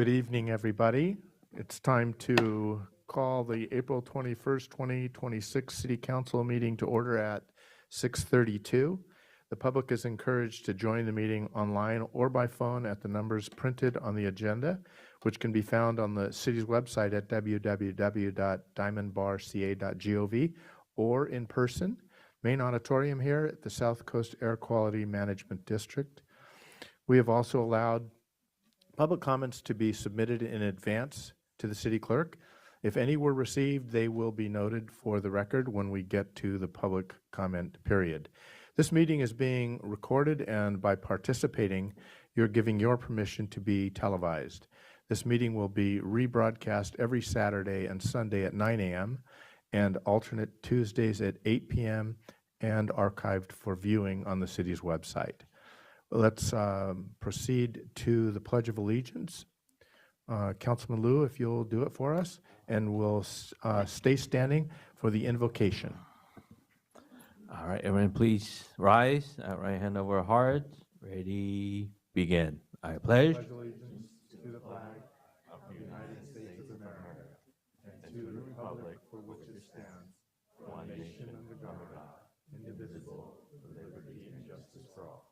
Good evening, everybody. It's time to call the April 21st, 2026 City Council meeting to order at 6:32. The public is encouraged to join the meeting online or by phone at the numbers printed on the agenda, which can be found on the city's website at www.diamondbarca.gov or in person, main auditorium here at the South Coast Air Quality Management District. We have also allowed public comments to be submitted in advance to the city clerk. If any were received, they will be noted for the record when we get to the public comment period. This meeting is being recorded, and by participating, you're giving your permission to be televised. This meeting will be rebroadcast every Saturday and Sunday at 9 a.m. and alternate Tuesdays at 8 p.m. and archived for viewing on the city's website. Let's proceed to the Pledge of Allegiance. Councilman Liu, if you'll do it for us, and we'll stay standing for the invocation. All right, everyone, please rise. Right hand over heart. Ready, begin. I pledge Allegiance to the flag of the United States of America and to the republic for which it stands, one nation under God, indivisible, with liberty and justice for all.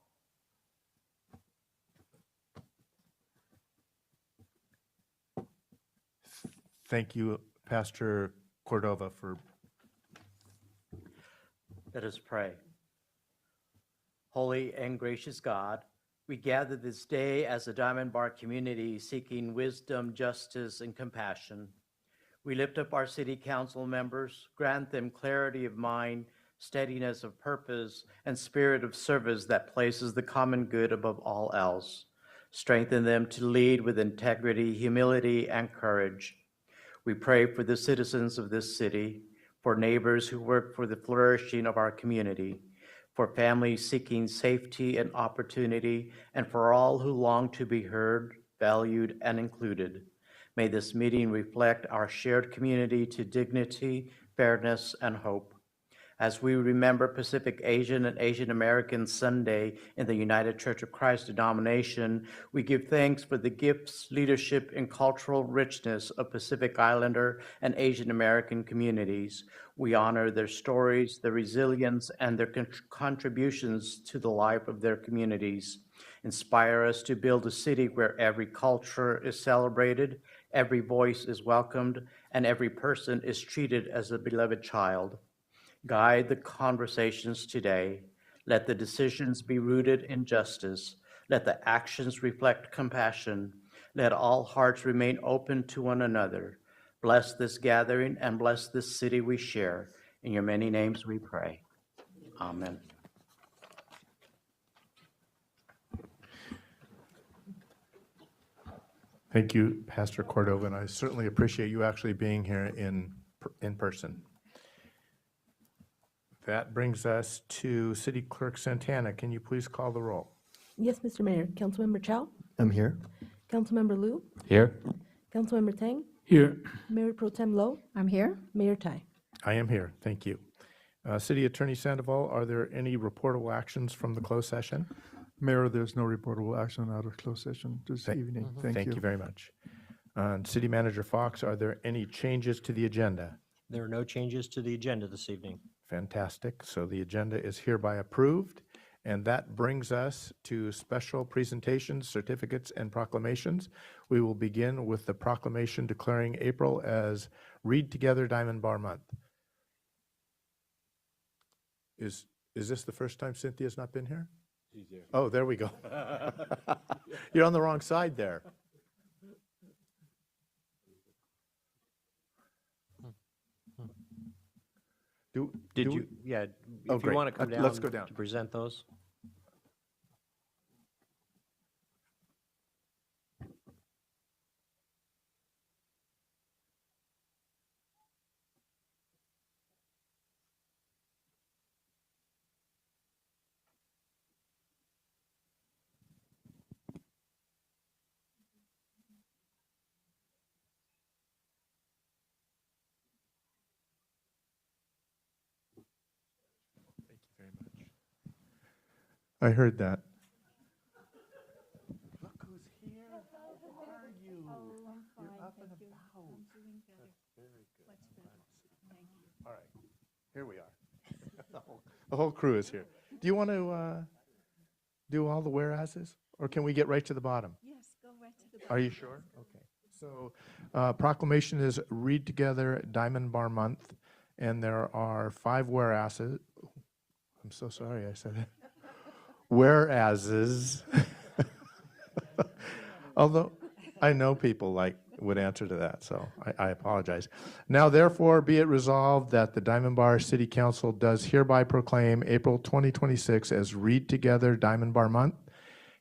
Thank you, Pastor Cordova, for. Let us pray. Holy and gracious God, we gather this day as a Diamond Bar community seeking wisdom, justice, and compassion. We lift up our city council members, grant them clarity of mind, steadiness of purpose, and spirit of service that places the common good above all else. Strengthen them to lead with integrity, humility, and courage. We pray for the citizens of this city, for neighbors who work for the flourishing of our community, for families seeking safety and opportunity, and for all who long to be heard, valued, and included. May this meeting reflect our shared community to dignity, fairness, and hope. As we remember Pacific Asian and Asian American Sunday in the United Church of Christ denomination, we give thanks for the gifts, leadership, and cultural richness of Pacific Islander and Asian American communities. We honor their stories, their resilience, and their contributions to the life of their communities. Inspire us to build a city where every culture is celebrated, every voice is welcomed, and every person is treated as a beloved child. Guide the conversations today. Let the decisions be rooted in justice. Let the actions reflect compassion. Let all hearts remain open to one another. Bless this gathering and bless this city we share. In your many names we pray. Amen. Thank you, Pastor Cordova, and I certainly appreciate you actually being here in person. That brings us to City Clerk Santana. Can you please call the roll? Yes, Mr. Mayor. Councilmember Chow? I'm here. Councilmember Liu? Here. Councilmember Tang? Here. Mayor Pro Tem Lowe? I'm here. Mayor Tai? I am here. Thank you. City Attorney Sandoval, are there any reportable actions from the closed session? Mayor, there's no reportable action out of closed session this evening. Thank you. Thank you very much. City Manager Fox, are there any changes to the agenda? There are no changes to the agenda this evening. Fantastic. So the agenda is hereby approved. And that brings us to special presentations, certificates, and proclamations. We will begin with the proclamation declaring April as Read Together Diamond Bar Month. Is this the first time Cynthia's not been here? She's here. Oh, there we go. You're on the wrong side there. Did you? Yeah. Oh, If great. you want to come down, Let's go down. to present those. Thank you very much. I heard that. Look who's here. All right, here we are. The whole crew is here. Do you want to do all the whereases, or can we get right to the bottom? Yes, go right to the. Are you sure? Okay. So proclamation is Read Together Diamond Bar Month, and there are 5 whereases. I'm so sorry I said it. Whereases. Although I know people would answer to that, so I apologize. Now therefore be it resolved that the Diamond Bar City Council does hereby proclaim April 2026 as Read Together Diamond Bar Month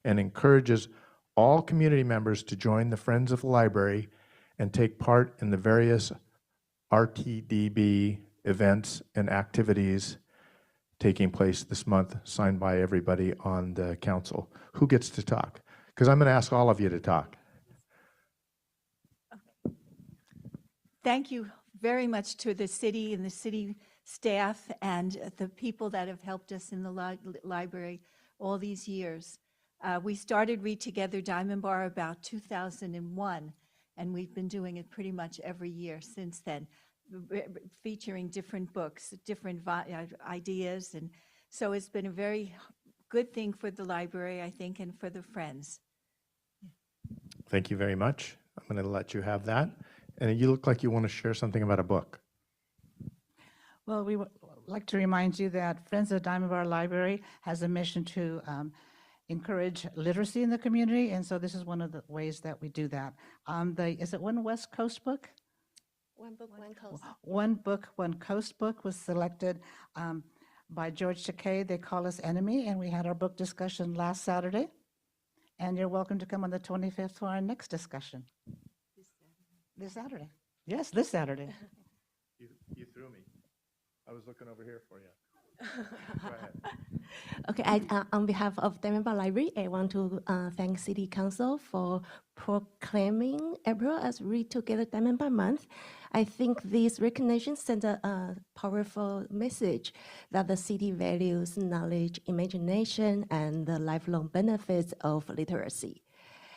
and encourages all community members to join the Friends of the Library and take part in the various RTDB events and activities taking place this month, signed by everybody on the council. Who gets to talk? Because I'm going to ask all of you to talk. Thank you very much to the city and the city staff and the people that have helped us in the library all these years. We started Read Together Diamond Bar about 2001, and we've been doing it pretty much every year since then, featuring different books, different ideas. And so it's been a very good thing for the library, I think, and for the Friends. Thank you very much. I'm going to let you have that. And you look like you want to share something about a book. Well, we would like to remind you that Friends of Diamond Bar Library has a mission to encourage literacy in the community, and so this is one of the ways that we do that. Is it One West Coast book? One book, one coast. One Book, One Coast book was selected by George Takei. They call us Enemy, and we had our book discussion last Saturday. And you're welcome to come on the 25th for our next discussion. This Saturday. Yes, this Saturday. You threw me. I was looking over here for you. Go ahead. Okay, on behalf of Diamond Bar Library, I want to thank City Council for proclaiming April as Read Together Diamond Bar Month. I think this recognition sends a powerful message that the city values knowledge, imagination, and the lifelong benefits of literacy.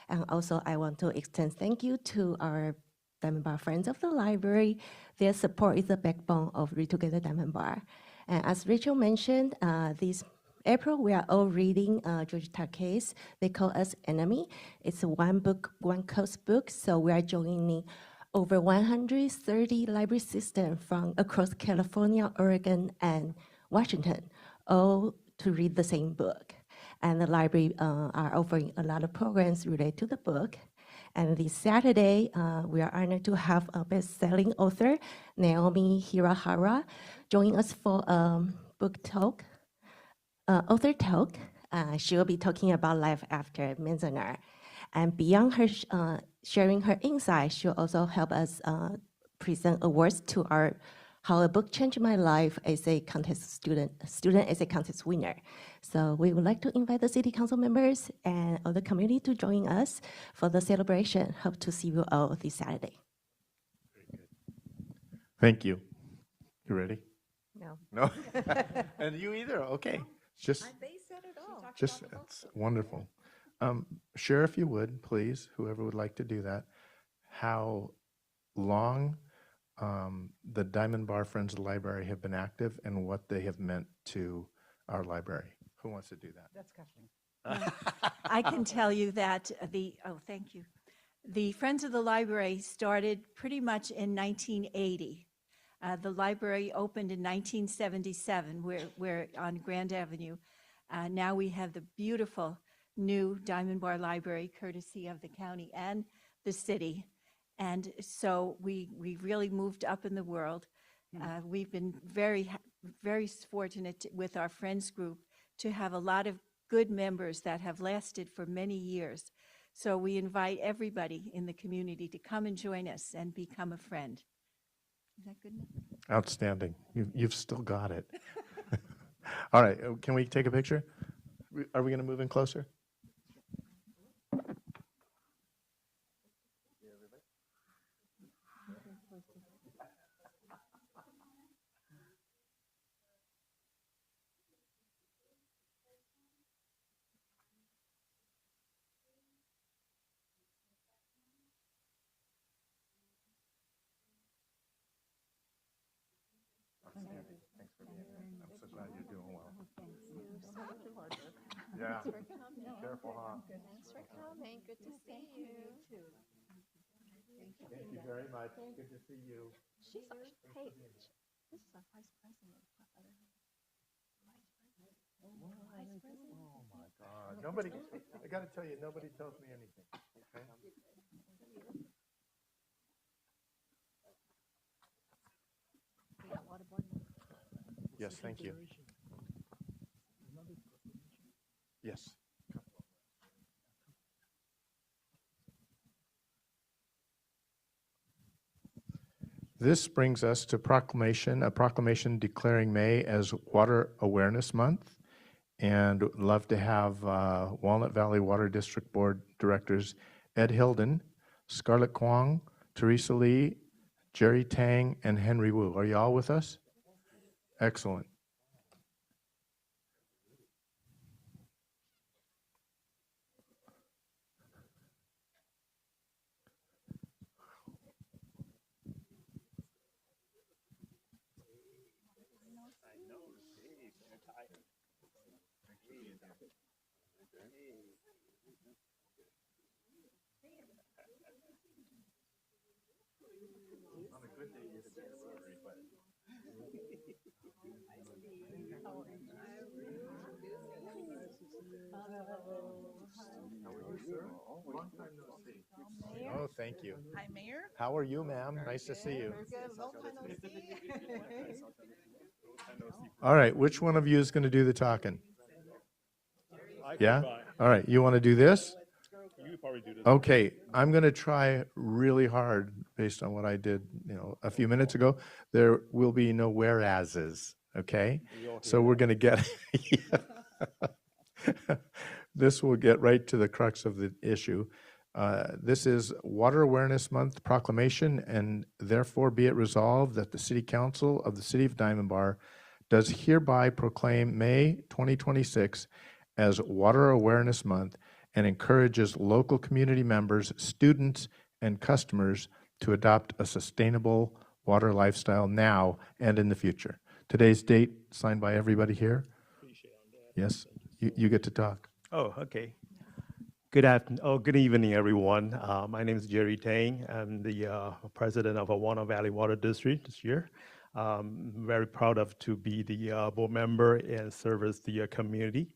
And also, I want to extend thank you to our Diamond Bar Friends of the Library. Their support is the backbone of Read Together Diamond Bar. And as Rachel mentioned, this April, we are all reading George Takei's They Call Us Enemy. It's a One Book, One Coast book, so we are joining over 130 library systems from across California, Oregon, and Washington, all to read the same book. And the library are offering a lot of programs related to the book. And this Saturday, we are honored to have a best-selling author, Naomi Hirahara, join us for book talk, author talk. She will be talking about life after Manzanar. And beyond her sharing her insights, she'll also help us present awards to our How a Book Changed My Life as a contest student as a contest winner. So we would like to invite the city council members and other community to join us for the celebration. Hope to see you all this Saturday. Thank you. You ready? No. No? And you either? Okay. Just, They said it all. it's wonderful. Share, if you would, please, whoever would like to do that, how long the Diamond Bar Friends of the Library have been active and what they have meant to our library. Who wants to do that? That's Kathleen. I can tell you that thank you. The Friends of the Library started pretty much in 1980. The library opened in 1977. We're on Grand Avenue. Now we have the beautiful new Diamond Bar Library, courtesy of the county and the city. And so we really moved up in the world. We've been very fortunate with our Friends group to have a lot of good members that have lasted for many years. So we invite everybody in the community to come and join us and become a friend. Is that good enough? Outstanding. You've still got it. All right. Can we take a picture? Are we going to move in closer? Yeah. Thanks for coming. Careful, huh? Thanks for coming. Good to see you. Thank you very much. Good to see you. She's our, hey, this is our vice president. Oh, my God. Nobody, I got to tell you, nobody tells me anything. Okay? Yes, thank you. Yes. This brings us to a proclamation declaring May as Water Awareness Month. And would love to have Walnut Valley Water District Board Directors Ed Hilden, Scarlett Kwong, Teresa Lee, Jerry Tang, and Henry Wu. Are you all with us? Excellent. Oh, thank you. Hi, Mayor. How are you, ma'am? Nice to see you. All right, which one of you is going to do the talking? Yeah? All right, you want to do this? Okay, I'm going to try really hard based on what I did, a few minutes ago. There will be no whereases, okay? So we're going to get this will get right to the crux of the issue. This is Water Awareness Month proclamation, and therefore be it resolved that the City Council of the City of Diamond Bar does hereby proclaim May 2026 as Water Awareness Month and encourages local community members, students, and customers to adopt a sustainable water lifestyle now and in the future. Today's date signed by everybody here? Yes, you get to talk. Oh, okay. Good evening, everyone. My name is Jerry Tang. I'm the president of Walnut Valley Water District this year. Very proud to be the board member and service the community.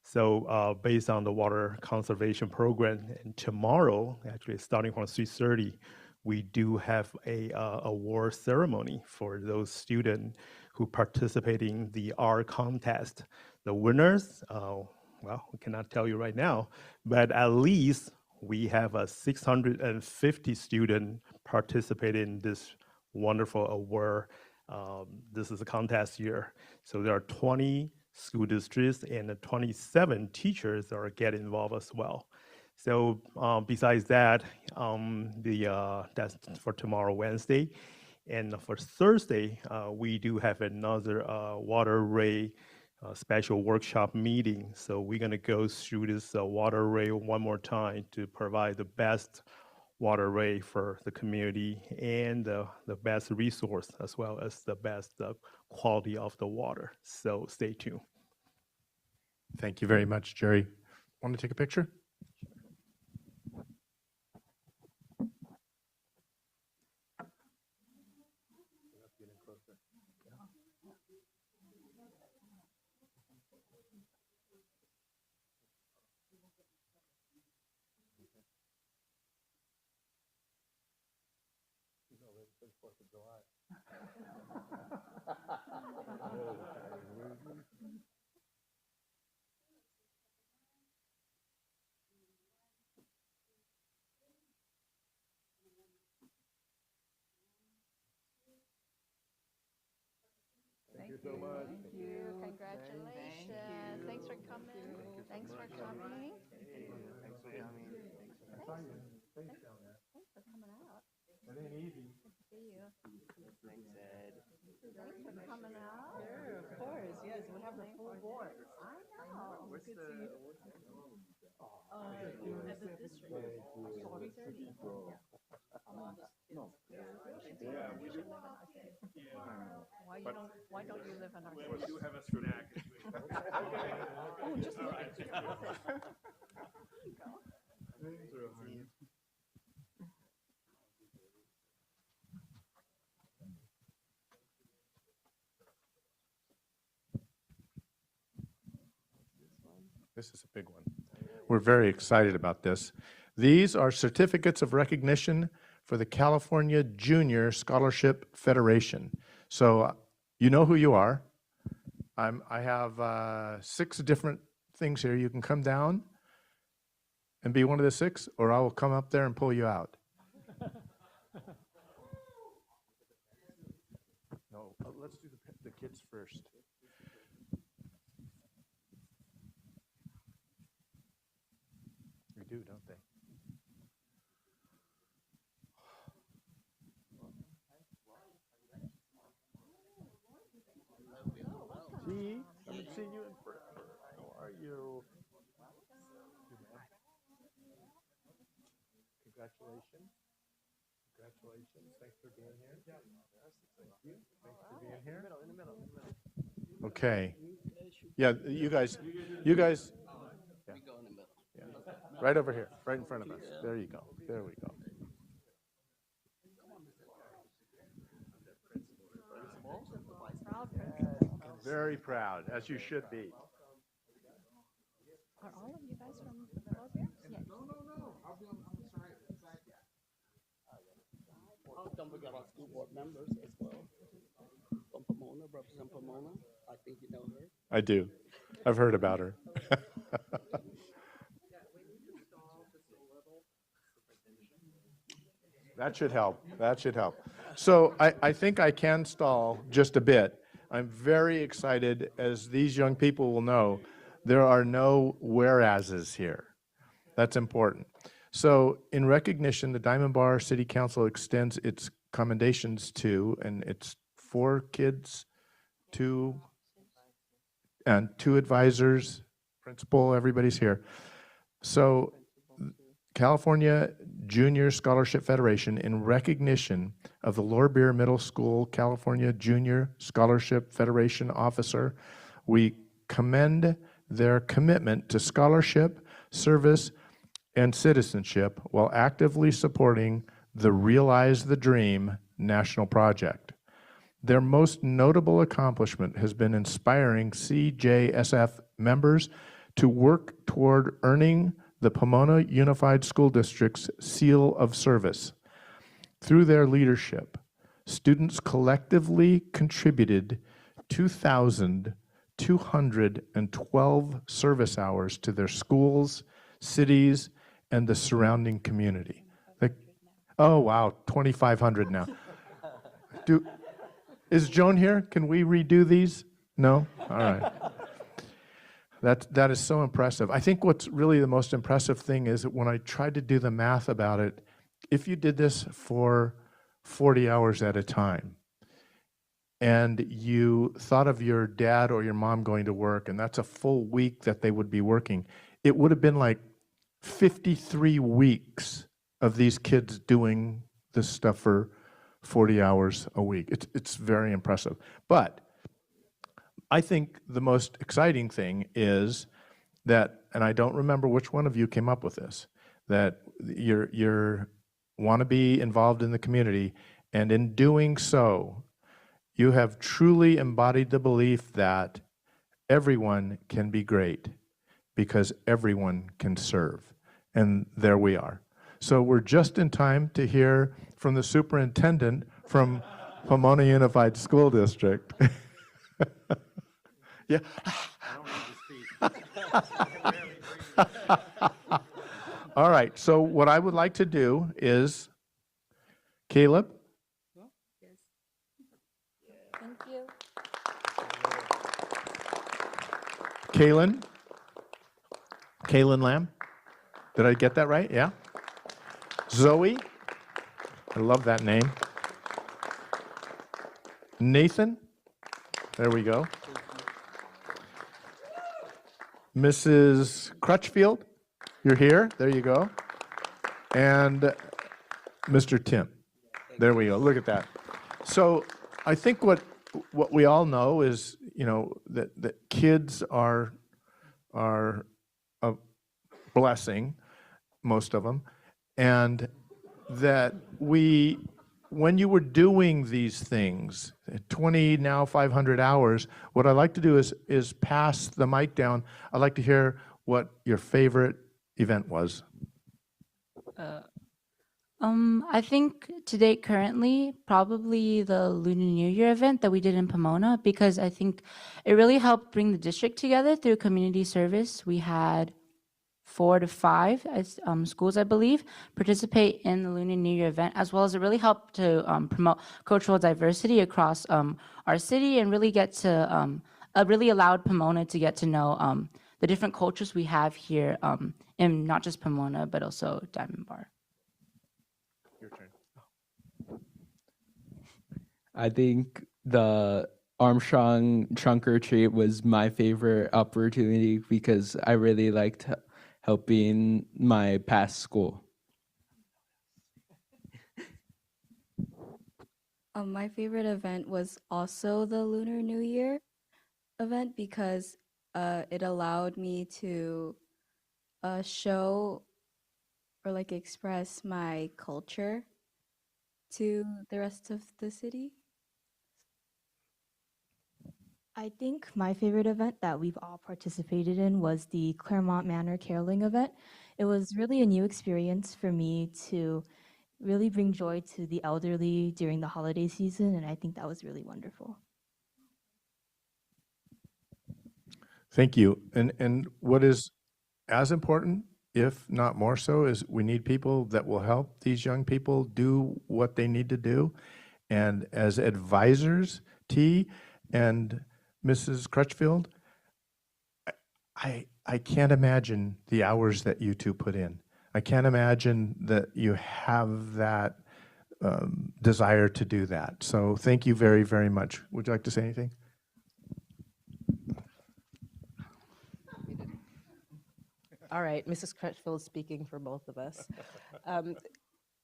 So based on the water conservation program, and tomorrow, actually starting from 3:30, we do have a award ceremony for those students who participate in the art contest. The winners, well, we cannot tell you right now, but at least we have 650 students participate in this wonderful award. This is a contest year. So there are 20 school districts and 27 teachers that are getting involved as well. So besides that, that's for tomorrow, Wednesday. And for Thursday, we do have another water array special workshop meeting. So we're going to go through this water array one more time to provide the best water array for the community and the best resource as well as the best quality of the water. So stay tuned. Thank you very much, Jerry. Want to take a picture? Thank you so much. Thank you. Congratulations. Thanks for coming. Thanks for coming. Thanks for coming. I saw your face down there. Thanks for coming out. It ain't easy. Good to see you. Thanks, Ed. Thanks for coming out. Sure, of course. Yes, we have the full board. I know. Good to see you. At the district. 3:30. Why don't you live in our city? We do have a snack. Oh, just look. This is a big one. We're very excited about this. These are certificates of recognition for the California Junior Scholarship Federation. So you know who you are. I have 6 different things here. You can come down and be one of the 6, or I will come up there and pull you out. No, let's do the kids first. They do, don't they? T, haven't seen you in forever. How are you? Congratulations. Congratulations. Thanks for being here. Thank you. Thanks for being here. Okay. Yeah, you guys. Yeah. Yeah. Right over here, right in front of us. There you go. There we go. Very proud, as you should be. Are all of you guys from both here? Yes. Don't forget our school board members as well. From Pomona, Representative Pomona. I think you know her. I do. I've heard about her. That should help. That should help. So I think I can stall just a bit. I'm very excited. As these young people will know, there are no whereases here. That's important. So in recognition, the Diamond Bar City Council extends its commendations to, and it's 4 kids, 2 advisors, principal, everybody's here. So California Junior Scholarship Federation, in recognition of the Lower Beer Middle School California Junior Scholarship Federation officer, we commend their commitment to scholarship, service, and citizenship while actively supporting the Realize the Dream national project. Their most notable accomplishment has been inspiring CJSF members to work toward earning the Pomona Unified School District's Seal of Service. Through their leadership, students collectively contributed 2,212 service hours to their schools, cities, and the surrounding community. Oh, wow, 2,500 now. Is Joan here? Can we redo these? No? All right. That is so impressive. I think what's really the most impressive thing is that when I tried to do the math about it, if you did this for 40 hours at a time, and you thought of your dad or your mom going to work, and that's a full week that they would be working, it would have been like 53 weeks of these kids doing this stuff for 40 hours a week. It's very impressive. But I think the most exciting thing is that, and I don't remember which one of you came up with this, that you want to be involved in the community, and in doing so, you have truly embodied the belief that everyone can be great because everyone can serve. And there we are. So we're just in time to hear from the superintendent from Pomona Unified School District. Yeah. All right, so what I would like to do is, Caleb? Thank you. Kaylin Lamb? Did I get that right? Yeah? Zoe? I love that name. Nathan? There we go. Mrs. Crutchfield? You're here. There you go. And Mr. Tim. There we go. Look at that. So I think what we all know is, you know, that kids are a blessing. most of them, and that when you were doing these things, 20, now 500 hours, what I'd like to do is pass the mic down. I'd like to hear what your favorite event was. I think to date currently, probably the Lunar New Year event that we did in Pomona, because I think it really helped bring the district together through community service. We had 4 to 5 schools, I believe, participate in the Lunar New Year event, as well as it really helped to promote cultural diversity across our city and really get to, really allowed Pomona to get to know the different cultures we have here in not just Pomona, but also Diamond Bar. Your turn. I think the Armstrong trunk or treat was my favorite opportunity because I really liked helping my past school. My favorite event was also the Lunar New Year event because it allowed me to show or like express my culture to the rest of the city. I think my favorite event that we've all participated in was the Claremont Manor Caroling event. It was really a new experience for me to really bring joy to the elderly during the holiday season, and I think that was really wonderful. Thank you. And what is as important, if not more so, is we need people that will help these young people do what they need to do. And as advisors, T and Mrs. Crutchfield, I can't imagine the hours that you two put in. I can't imagine that you have that desire to do that. So thank you very, very much. Would you like to say anything? All right, Mrs. Crutchfield speaking for both of us.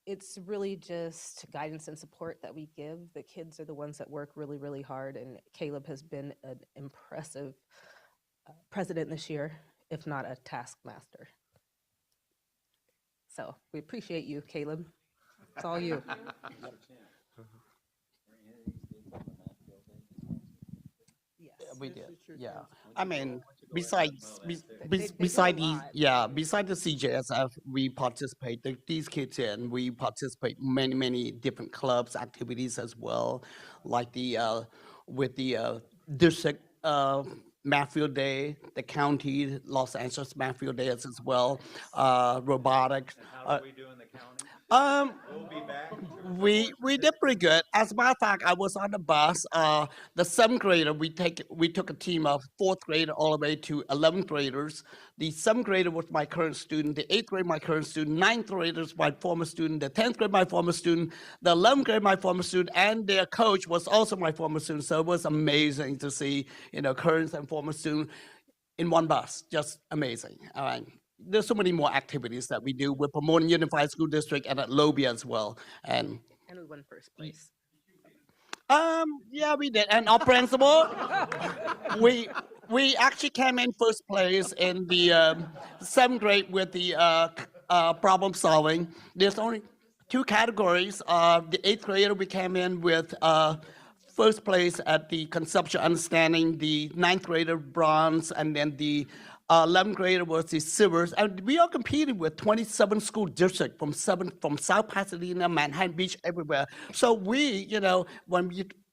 It's really just guidance and support that we give. The kids are the ones that work really, really hard, and Caleb has been an impressive president this year, if not a taskmaster. So we appreciate you, Caleb. It's all you. We did, yeah. I mean, besides the CJSF, we participate. These kids in, we participate many different clubs, activities as well, like the with the district Math Field Day, the county Los Angeles Math Field Day as well, robotics. How are we doing the county? We'll be back. We did pretty good. As a matter of fact, I was on the bus. The 7th grader, we took a team of 4th grade all the way to 11th graders. The 7th grader was my current student. The 8th grade, my current student. 9th graders, my former student. The 10th grade, my former student. The 11th grade, my former student. And their coach was also my former student. So it was amazing to see, current and former student in one bus. Just amazing. All right. There's so many more activities that we do with Pomona Unified School District and at Lobia as well. And we won first place. Yeah, we did. And our principal, we actually came in first place in the 7th grade with the problem solving. There's only 2 categories. The 8th grader, we came in with first place at the conceptual understanding. The 9th grader, bronze, and then the 11th grader was the silvers, and we are competing with 27 school districts from South Pasadena, Manhattan Beach, everywhere. So we,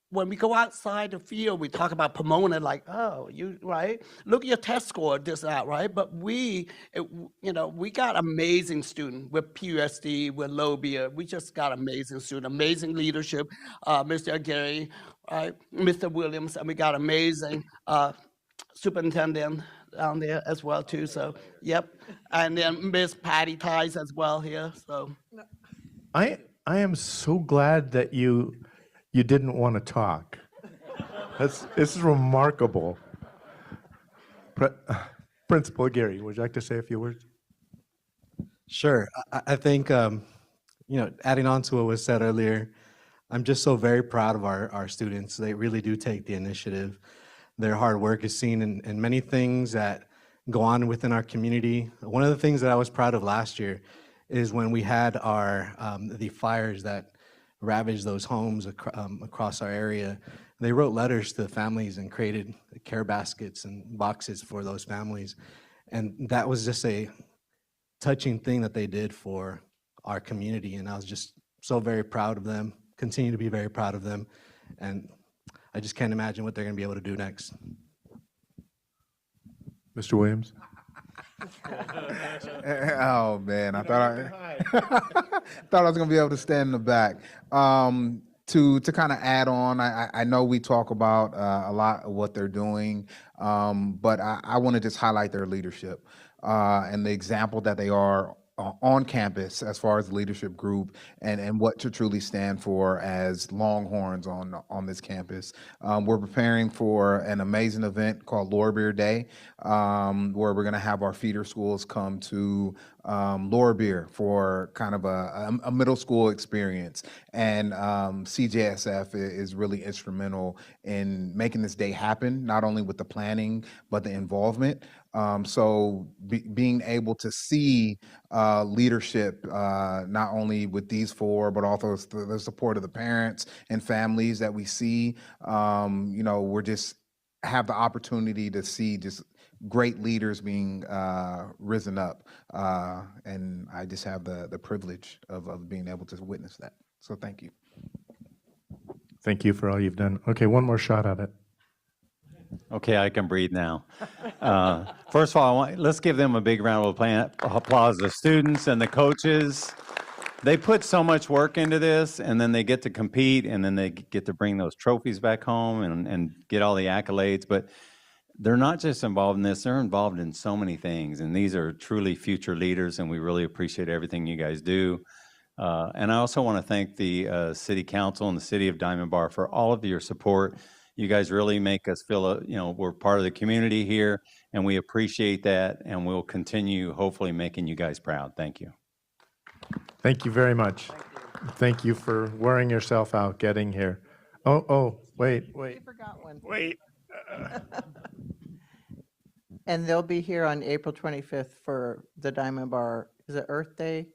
when we go outside the field, we talk about Pomona, like, oh, you right? Look at your test score, this, that, right? But we got amazing students with PUSD, with Lobia. We just got amazing students, amazing leadership, Mr. Gary, Mr. Williams, and we got amazing superintendent down there as well too. So yep, and then Miss Patty Ties as well here. So I am so glad that you didn't want to talk. This is remarkable. Principal Gary, would you like to say a few words? Sure. I think adding on to what was said earlier, I'm just so very proud of our students. They really do take the initiative. Their hard work is seen in many things that, go on within our community. One of the things that I was proud of last year is when we had our the fires that ravaged those homes across our area. They wrote letters to the families and created care baskets and boxes for those families. And that was just a touching thing that they did for our community. And I was just so very proud of them, continue to be very proud of them. And I just can't imagine what they're going to be able to do next. Mr. Williams? Oh man, I thought thought I was gonna be able to stand in the back. To kind of add on, I know we talk about a lot of what they're doing, but I want to just highlight their leadership and the example that they are on campus as far as the leadership group and what to truly stand for as Longhorns on this campus. We're preparing for an amazing event called Laura Beer Day, where we're going to have our feeder schools come to Laura Beer for kind of a middle school experience. And CJSF is really instrumental in making this day happen, not only with the planning, but the involvement. So being able to see leadership, not only with these four, but also the support of the parents and families that we see, we're just have the opportunity to see just great leaders being risen up. And I just have the privilege of being able to witness that. So thank you. Thank you for all you've done. Okay, one more shot at it. Okay, I can breathe now. First of all, let's give them a big round of applause, the students and the coaches. They put so much work into this, and then they get to compete, and then they get to bring those trophies back home and get all the accolades. But they're not just involved in this, they're involved in so many things. And these are truly future leaders, and we really appreciate everything you guys do. And I also want to thank the City Council and the City of Diamond Bar for all of your support. You guys really make us feel, we're part of the community here, and we appreciate that, and we'll continue hopefully making you guys proud. Thank you. Thank you very much. Thank you for wearing yourself out getting here. Wait. You forgot one. Wait. And they'll be here on April 25th for the Diamond Bar. Is it Earth Day?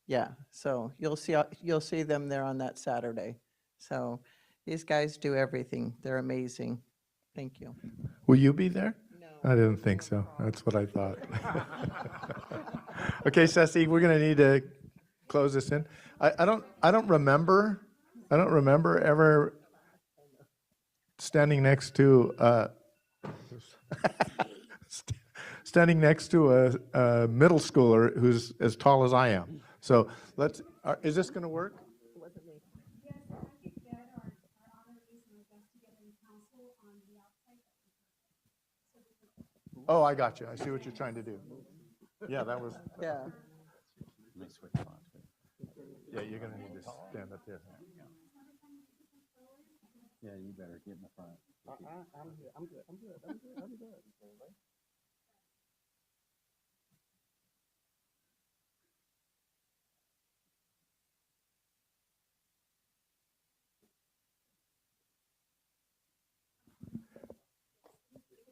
Yeah. So you'll see them there on that Saturday. So these guys do everything. They're amazing. Thank you. Will you be there? No. I didn't think so. That's what I thought. Okay, Ceci, we're going to need to close this in. I don't remember ever standing next to a middle schooler who's as tall as I am. So is this going to work? Oh, I got you. I see what you're trying to do. Yeah, that was. Yeah. Yeah, you're going to need to stand up there. Yeah, you better get in the front. I'm good.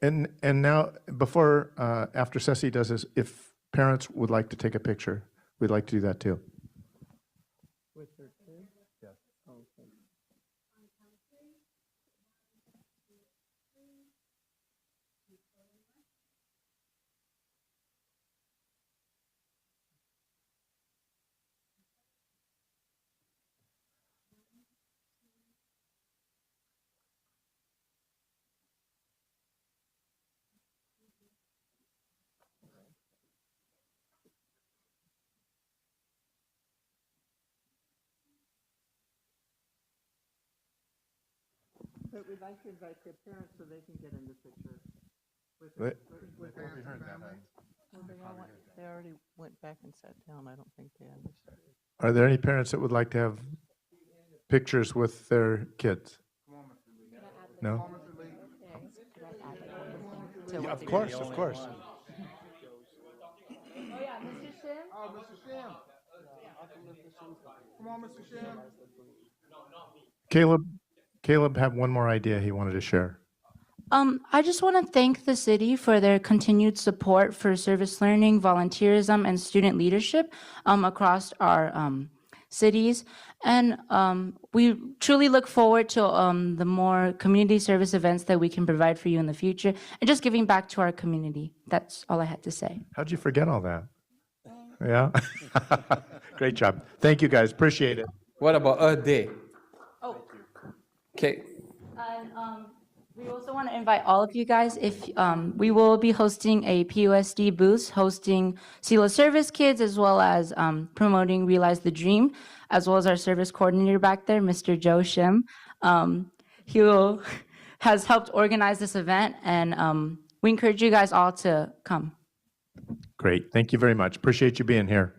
And now, before, after Ceci does this, if parents would like to take a picture, we'd like to do that too. With their kids? Yes. Okay. But we'd like to invite their parents so they can get in the picture. With Well, they already went back and sat down. I don't think they understood. Are there any parents that would like to have pictures with their kids? No? Yeah, of course, of course. Oh, Mr. Shim. Come on, Mr. Shim. Caleb had one more idea he wanted to share. I just want to thank the city for their continued support for service learning, volunteerism, and student leadership across our cities. And we truly look forward to the more community service events that we can provide for you in the future and just giving back to our community. That's all I had to say. How'd you forget all that? Yeah? Great job. Thank you, guys. Appreciate it. What about Earth Day? Oh. Okay. And we also want to invite all of you guys. If we will be hosting a PUSD booth, hosting CELA Service Kids, as well as promoting Realize the Dream, as well as our service coordinator back there, Mr. Joe Shim. Has helped organize this event, and we encourage you guys all to come. Great. Thank you very much. Appreciate you being here.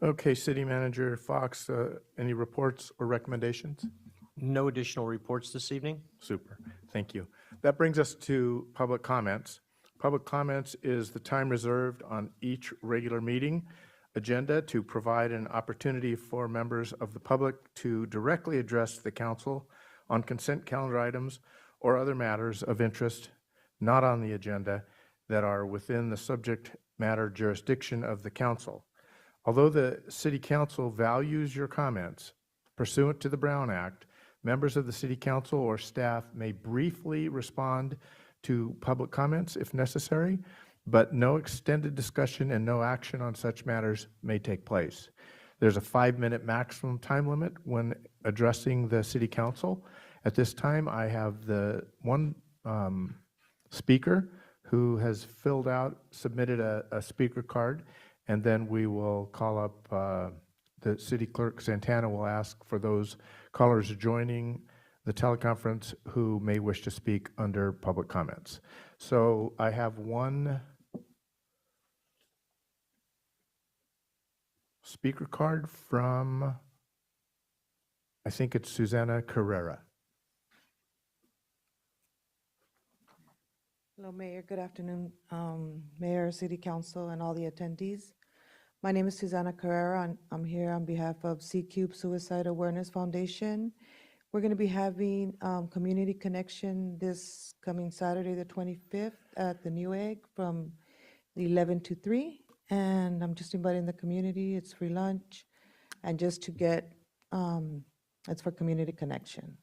Okay, City Manager Fox, any reports or recommendations? No additional reports this evening. Super, thank you. That brings us to public comments. Public comments is the time reserved on each regular meeting agenda to provide an opportunity for members of the public to directly address the council on consent calendar items or other matters of interest not on the agenda that are within the subject matter jurisdiction of the council. Although the City Council values your comments, pursuant to the Brown Act, members of the City Council or staff may briefly respond to public comments if necessary, but no extended discussion and no action on such matters may take place. There's a 5-minute maximum time limit when addressing the City Council. At this time, I have the one speaker who has submitted a speaker card, and then we will call up the City Clerk Santana will ask for those callers joining the teleconference who may wish to speak under public comments. So I have one speaker card from, I think it's Susanna Carrera. Hello, Mayor. Good afternoon, Mayor, City Council, and all the attendees. My name is Susanna Carrera, and I'm here on behalf of C-Cube Suicide Awareness Foundation. We're going to be having Community Connection this coming Saturday, the 25th, at the New Egg from 11 to 3. And I'm just inviting the community. It's free lunch, and just to get, it's for Community Connection.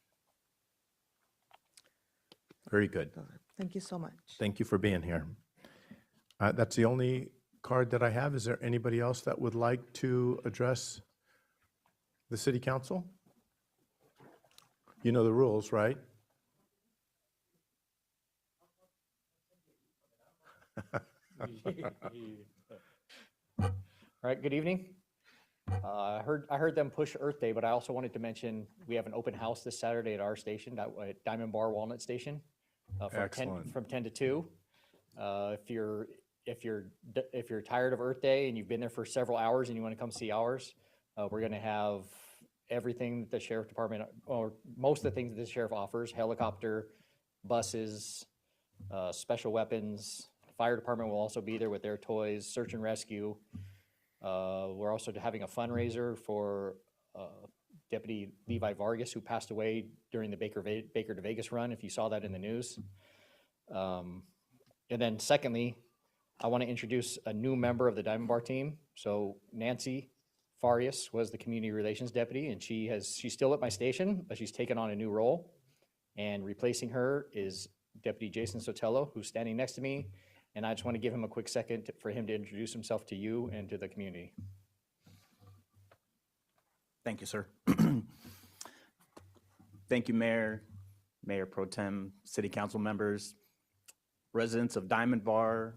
Very good. Thank you so much. Thank you for being here. That's the only card that I have. Is there anybody else that would like to address the City Council? You know the rules, right? All right, good evening. I heard them push Earth Day, but I also wanted to mention we have an open house this Saturday at our station, at Diamond Bar Walnut Station, from 10 to 2. If you're tired of Earth Day and you've been there for several hours and you want to come see ours, we're going to have everything that the Sheriff Department, or most of the things that the Sheriff offers: helicopter, buses, special weapons. Fire Department will also be there with their toys, search and rescue. We're also having a fundraiser for Deputy Levi Vargas, who passed away during the Baker to Vegas run, if you saw that in the news. And then secondly, I want to introduce a new member of the Diamond Bar team. So Nancy Farias was the community relations deputy, and she's still at my station, but she's taken on a new role. And replacing her is Deputy Jason Sotelo, who's standing next to me. And I just want to give him a quick second for him to introduce himself to you and to the community. Thank you, sir. Thank you, Mayor, Mayor Pro Tem, City Council members, residents of Diamond Bar,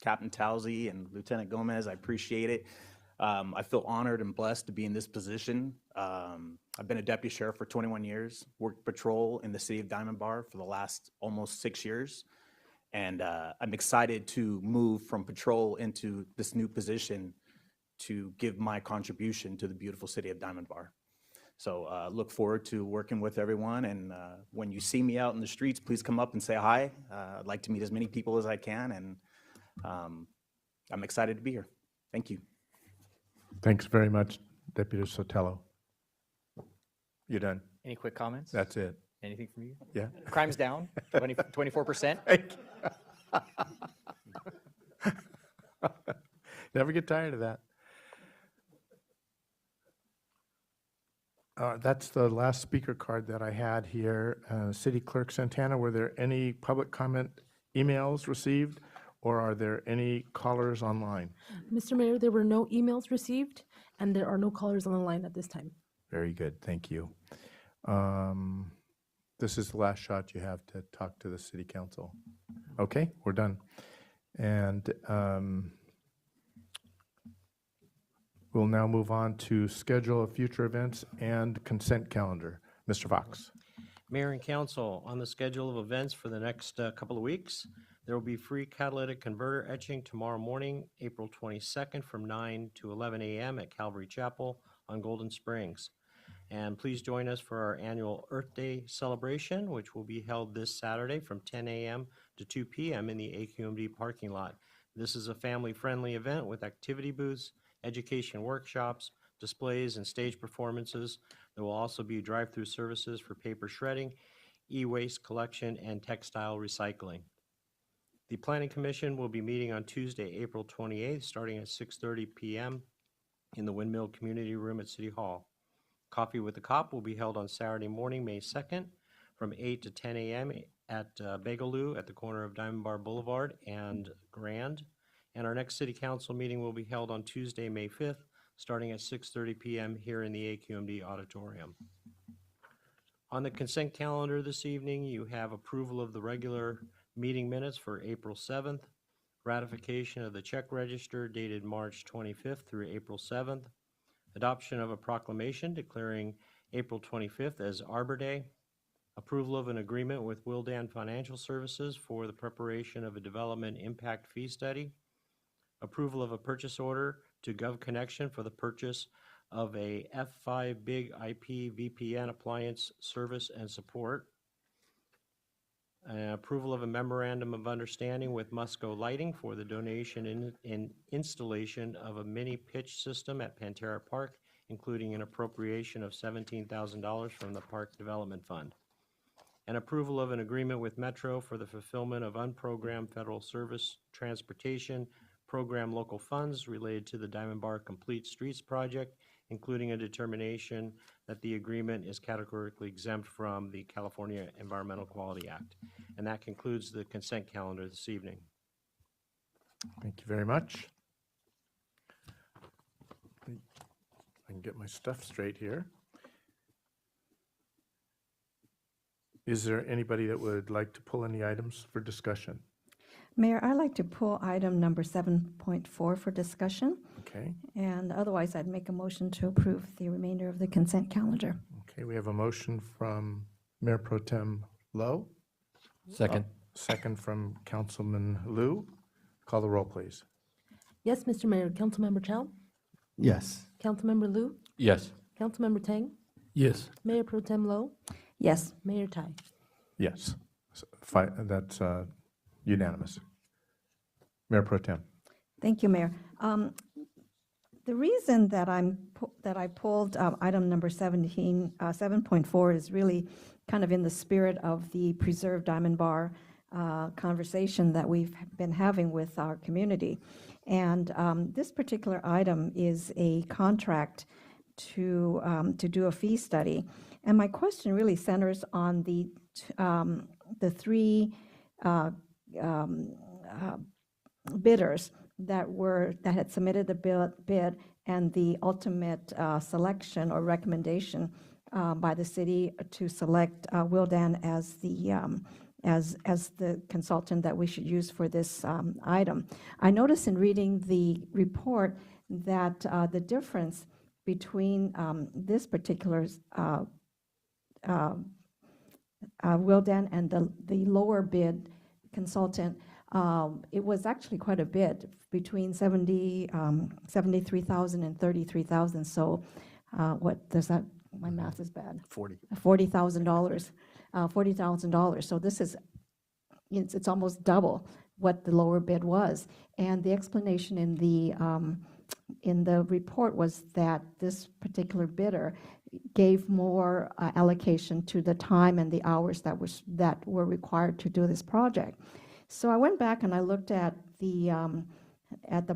Captain Towsey, and Lieutenant Gomez. I appreciate it. I feel honored and blessed to be in this position. I've been a deputy sheriff for 21 years, worked patrol in the city of Diamond Bar for the last almost 6 years. And I'm excited to move from patrol into this new position to give my contribution to the beautiful city of Diamond Bar. So look forward to working with everyone. And when you see me out in the streets, please come up and say hi. I'd like to meet as many people as I can. And I'm excited to be here. Thank you. Thanks very much, Deputy Sotelo. You done? Any quick comments? That's it. Anything from you? Yeah. Crime's down, 24%. Never get tired of that. That's the last speaker card that I had here. City Clerk Santana, were there any public comment emails received, or are there any callers online? Mr. Mayor, there were no emails received, and there are no callers on the line at this time. Very good, thank you. This is the last shot you have to talk to the City Council. Okay, we're done. And we'll now move on to schedule of future events and consent calendar. Mr. Fox. Mayor and council, on the schedule of events for the next couple of weeks, there will be free catalytic converter etching tomorrow morning, April 22nd from 9 to 11 a.m. at Calvary Chapel on Golden Springs. And please join us for our annual Earth Day celebration, which will be held this Saturday from 10 a.m. to 2 p.m. in the AQMD parking lot. This is a family-friendly event with activity booths, education workshops, displays, and stage performances. There will also be drive-through services for paper shredding, e-waste collection, and textile recycling. The Planning Commission will be meeting on Tuesday, April 28th, starting at 6:30 p.m. in the Windmill Community Room at City Hall. Coffee with the Cop will be held on Saturday morning, May 2nd, from 8 to 10 a.m. at Bagaloo at the corner of Diamond Bar Boulevard and Grand. And our next City Council meeting will be held on Tuesday, May 5th, starting at 6:30 p.m. here in the AQMD auditorium. On the consent calendar this evening, you have approval of the regular meeting minutes for April 7th, ratification of the check register dated March 25th through April 7th, adoption of a proclamation declaring April 25th as Arbor Day, approval of an agreement with Wildan Financial Services for the preparation of a development impact fee study, approval of a purchase order to GovConnection for the purchase of a F5 Big IP VPN appliance service and support, approval of a memorandum of understanding with Musco Lighting for the donation and installation of a mini pitch system at Pantera Park, including an appropriation of $17,000 from the Park Development Fund, and approval of an agreement with Metro for the fulfillment of unprogrammed federal service transportation program local funds related to the Diamond Bar Complete Streets project, including a determination that the agreement is categorically exempt from the California Environmental Quality Act. And that concludes the consent calendar this evening. Thank you very much. I can get my stuff straight here. Is there anybody that would like to pull any items for discussion? Mayor, I'd like to pull item number 7.4 for discussion. Okay. And otherwise, I'd make a motion to approve the remainder of the consent calendar. Okay, we have a motion from Mayor Pro Tem Lowe. Second. Second from Councilman Liu. Call the roll, please. Yes, Mr. Mayor. Councilmember Chow? Yes. Councilmember Liu? Yes. Councilmember Tang? Yes. Mayor Pro Tem Lowe? Yes. Mayor Tai? Yes. That's unanimous. Mayor Pro Tem. Thank you, Mayor. The reason that I pulled item number 7.4 is really kind of in the spirit of the Preserve Diamond Bar conversation that we've been having with our community. And this particular item is a contract to do a fee study. And my question really centers on the three bidders that had submitted the bid and the ultimate selection or recommendation by the city to select Wildan as the consultant that we should use for this item. I noticed in reading the report that the difference between this particular Wildan and the lower bid consultant, it was actually quite a bit, between 73,000 and 33,000. So what does that, my math is bad. $40,000. $40,000. So this is, it's almost double what the lower bid was. And the explanation in the report was that this particular bidder gave more allocation to the time and the hours that were required to do this project. So I went back and I looked at the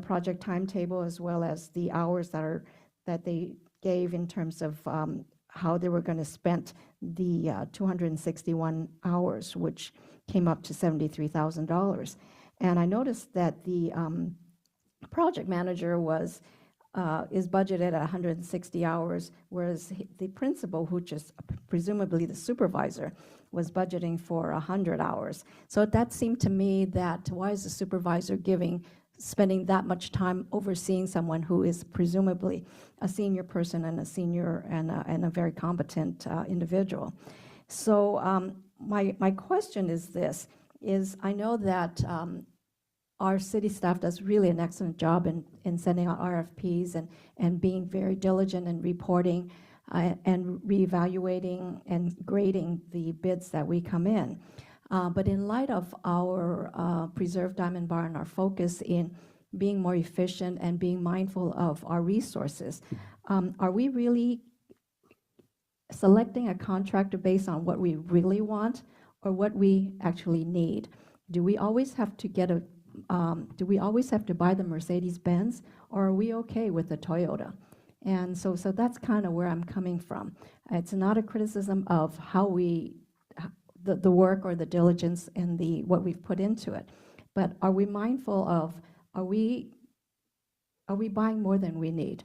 project timetable as well as the hours that they gave in terms of how they were going to spend the 261 hours, which came up to $73,000. And I noticed that the project manager is budgeted at 160 hours, whereas the principal, which is presumably the supervisor, was budgeting for 100 hours. So that seemed to me that why is the supervisor spending that much time overseeing someone who is presumably a senior person and a very competent individual? So my question is this: I know that our city staff does really an excellent job in sending out RFPs and being very diligent in reporting and reevaluating and grading the bids that we come in. But in light of our Preserve Diamond Bar and our focus in being more efficient and being mindful of our resources, are we really selecting a contractor based on what we really want or what we actually need? Do we always have to buy the Mercedes-Benz, or are we okay with the Toyota? And so that's kind of where I'm coming from. It's not a criticism of how the work or the diligence and what we've put into it, but are we mindful of, are we buying more than we need?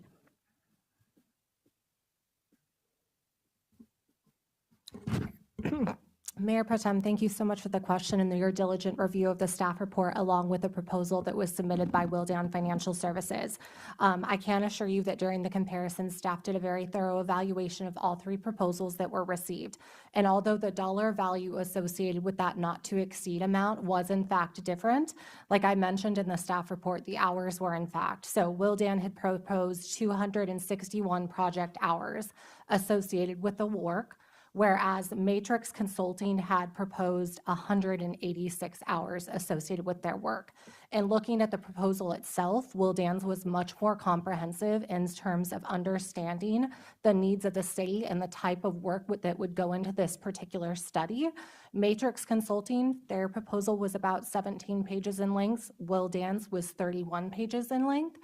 Mayor Pro Tem, thank you so much for the question and your diligent review of the staff report along with the proposal that was submitted by Wildan Financial Services. I can assure you that during the comparison, staff did a very thorough evaluation of all three proposals that were received. And although the dollar value associated with that not to exceed amount was in fact different, like I mentioned in the staff report, the hours were in fact. So Wildan had proposed 261 project hours associated with the work, whereas Matrix Consulting had proposed 186 hours associated with their work. And looking at the proposal itself, Wildan's was much more comprehensive in terms of understanding the needs of the city and the type of work that would go into this particular study. Matrix Consulting, their proposal was about 17 pages in length. Wildan's was 31 pages in length.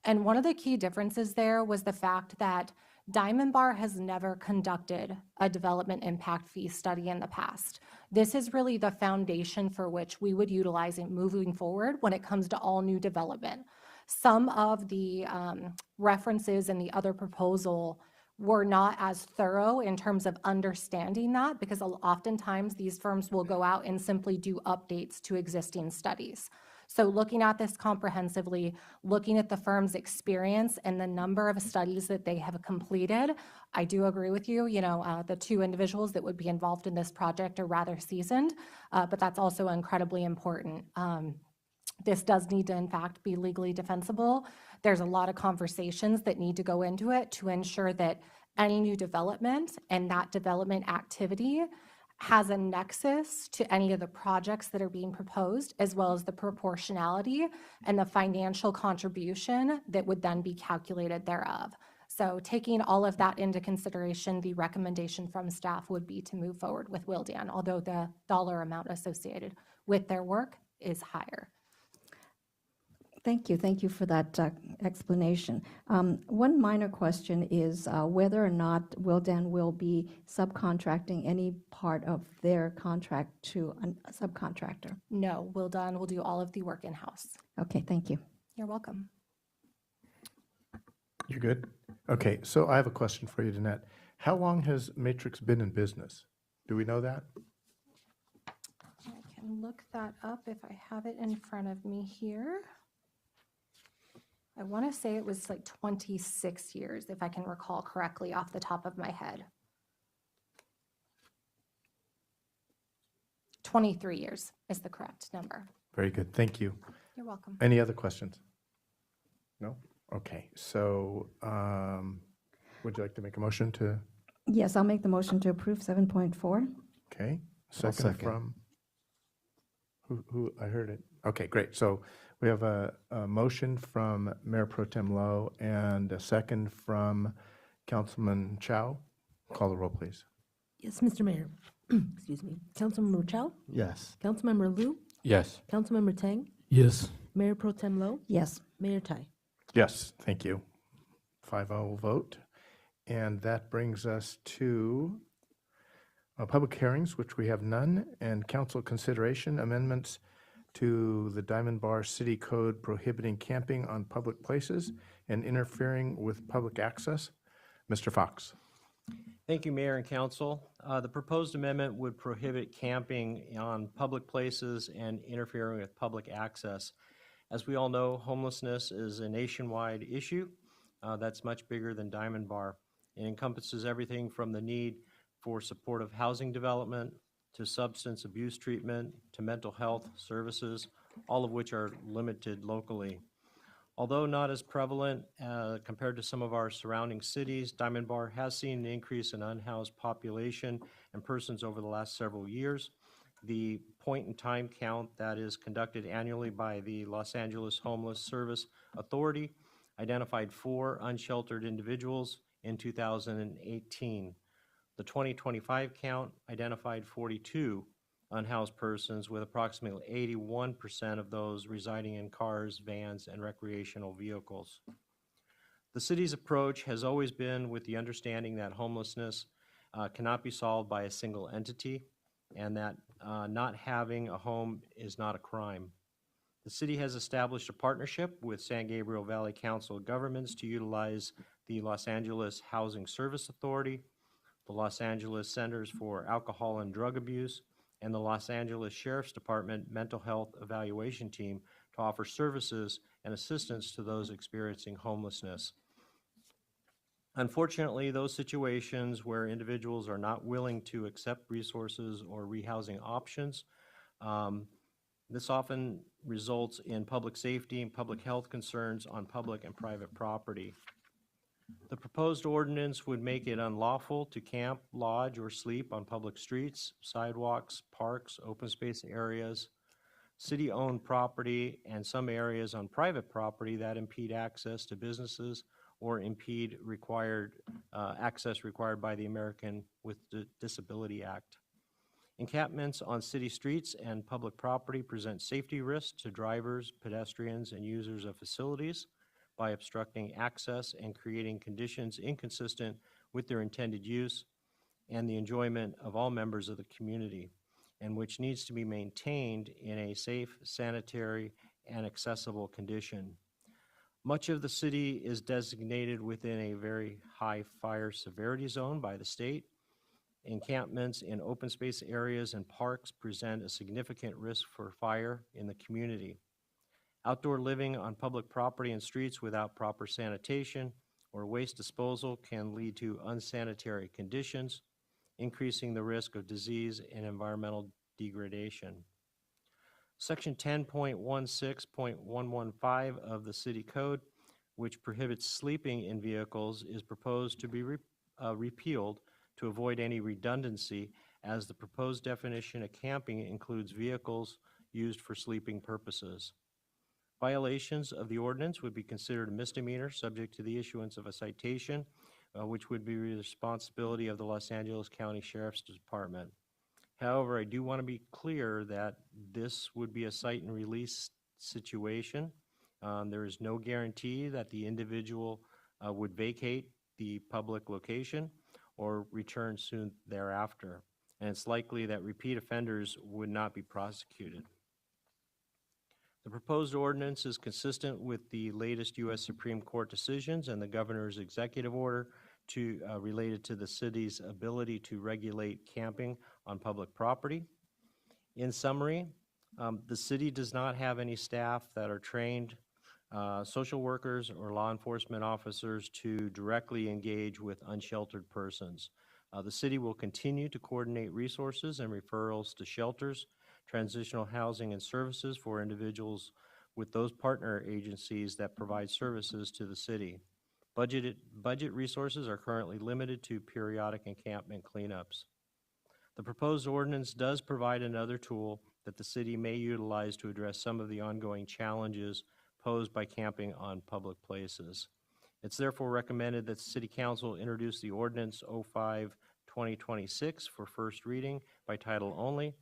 And one of the key differences there was the fact that Diamond Bar has never conducted a development impact fee study in the past. This is really the foundation for which we would utilize it moving forward when it comes to all new development. Some of the references in the other proposal were not as thorough in terms of understanding that, because oftentimes these firms will go out and simply do updates to existing studies. So looking at this comprehensively, looking at the firm's experience and the number of studies that they have completed, I do agree with you. The two individuals that would be involved in this project are rather seasoned, but that's also incredibly important. This does need to, in fact, be legally defensible. There's a lot of conversations that need to go into it to ensure that any new development and that development activity has a nexus to any of the projects that are being proposed, as well as the proportionality and the financial contribution that would then be calculated thereof. So taking all of that into consideration, the recommendation from staff would be to move forward with Wildan, although the dollar amount associated with their work is higher. Thank you for that explanation. One minor question is whether or not Wildan will be subcontracting any part of their contract to a subcontractor. No, Wildan will do all of the work in-house. Okay, thank you. You're welcome. You're good? Okay, so I have a question for you, Danette. How long has Matrix been in business? Do we know that? I can look that up if I have it in front of me here. I want to say it was like 26 years, if I can recall correctly off the top of my head. 23 years is the correct number. Very good, thank you. You're welcome. Any other questions? No? Okay, so would you like to make a motion to, Yes, I'll make the motion to approve 7.4. okay? I'll Second second. from, who, I heard it. Okay, great. So we have a motion from Mayor Pro Tem Lowe and a second from Councilman Chow. Call the roll, please. Yes, Mr. Mayor. Excuse me. Councilmember Chow? Yes. Councilmember Liu? Yes. Councilmember Tang? Yes. Mayor Pro Tem Lowe? Yes. Mayor Tai? Yes, thank you. 5-0 vote. And that brings us to public hearings, which we have none, and council consideration amendments to the Diamond Bar City Code prohibiting camping on public places and interfering with public access. Mr. Fox. Thank you, Mayor and Council. The proposed amendment would prohibit camping on public places and interfering with public access. As we all know, homelessness is a nationwide issue that's much bigger than Diamond Bar. It encompasses everything from the need for supportive housing development to substance abuse treatment to mental health services, all of which are limited locally. Although not as prevalent compared to some of our surrounding cities, Diamond Bar has seen an increase in unhoused population and persons over the last several years. The point-in-time count that is conducted annually by the Los Angeles Homeless Service Authority identified 4 unsheltered individuals in 2018. The 2025 count identified 42 unhoused persons, with approximately 81% of those residing in cars, vans, and recreational vehicles. The city's approach has always been with the understanding that homelessness cannot be solved by a single entity, and that not having a home is not a crime. The city has established a partnership with San Gabriel Valley Council of Governments to utilize the Los Angeles Housing Service Authority, the Los Angeles Centers for Alcohol and Drug Abuse, and the Los Angeles Sheriff's Department Mental Health Evaluation Team to offer services and assistance to those experiencing homelessness. Unfortunately, those situations where individuals are not willing to accept resources or rehousing options, this often results in public safety and public health concerns on public and private property. The proposed ordinance would make it unlawful to camp, lodge, or sleep on public streets, sidewalks, parks, open space areas, city-owned property, and some areas on private property that impede access to businesses or impede access required by the American with Disability Act. Encampments on city streets and public property present safety risks to drivers, pedestrians, and users of facilities by obstructing access and creating conditions inconsistent with their intended use and the enjoyment of all members of the community, and which needs to be maintained in a safe, sanitary, and accessible condition. Much of the city is designated within a very high fire severity zone by the state. Encampments in open space areas and parks present a significant risk for fire in the community. Outdoor living on public property and streets without proper sanitation or waste disposal can lead to unsanitary conditions, increasing the risk of disease and environmental degradation. Section 10.16.115 of the City Code, which prohibits sleeping in vehicles, is proposed to be repealed to avoid any redundancy, as the proposed definition of camping includes vehicles used for sleeping purposes. Violations of the ordinance would be considered a misdemeanor, subject to the issuance of a citation, which would be the responsibility of the Los Angeles County Sheriff's Department. However, I do want to be clear that this would be a cite and release situation. There is no guarantee that the individual would vacate the public location or return soon thereafter. And it's likely that repeat offenders would not be prosecuted. The proposed ordinance is consistent with the latest U.S. Supreme Court decisions and the governor's executive order related to the city's ability to regulate camping on public property. In summary, the city does not have any staff that are trained social workers or law enforcement officers to directly engage with unsheltered persons. The city will continue to coordinate resources and referrals to shelters, transitional housing and services for individuals with those partner agencies that provide services to the city. Budget resources are currently limited to periodic encampment cleanups. The proposed ordinance does provide another tool that the city may utilize to address some of the ongoing challenges posed by camping on public places. It's therefore recommended that the City Council introduce the ordinance 05-2026 for first reading by title only,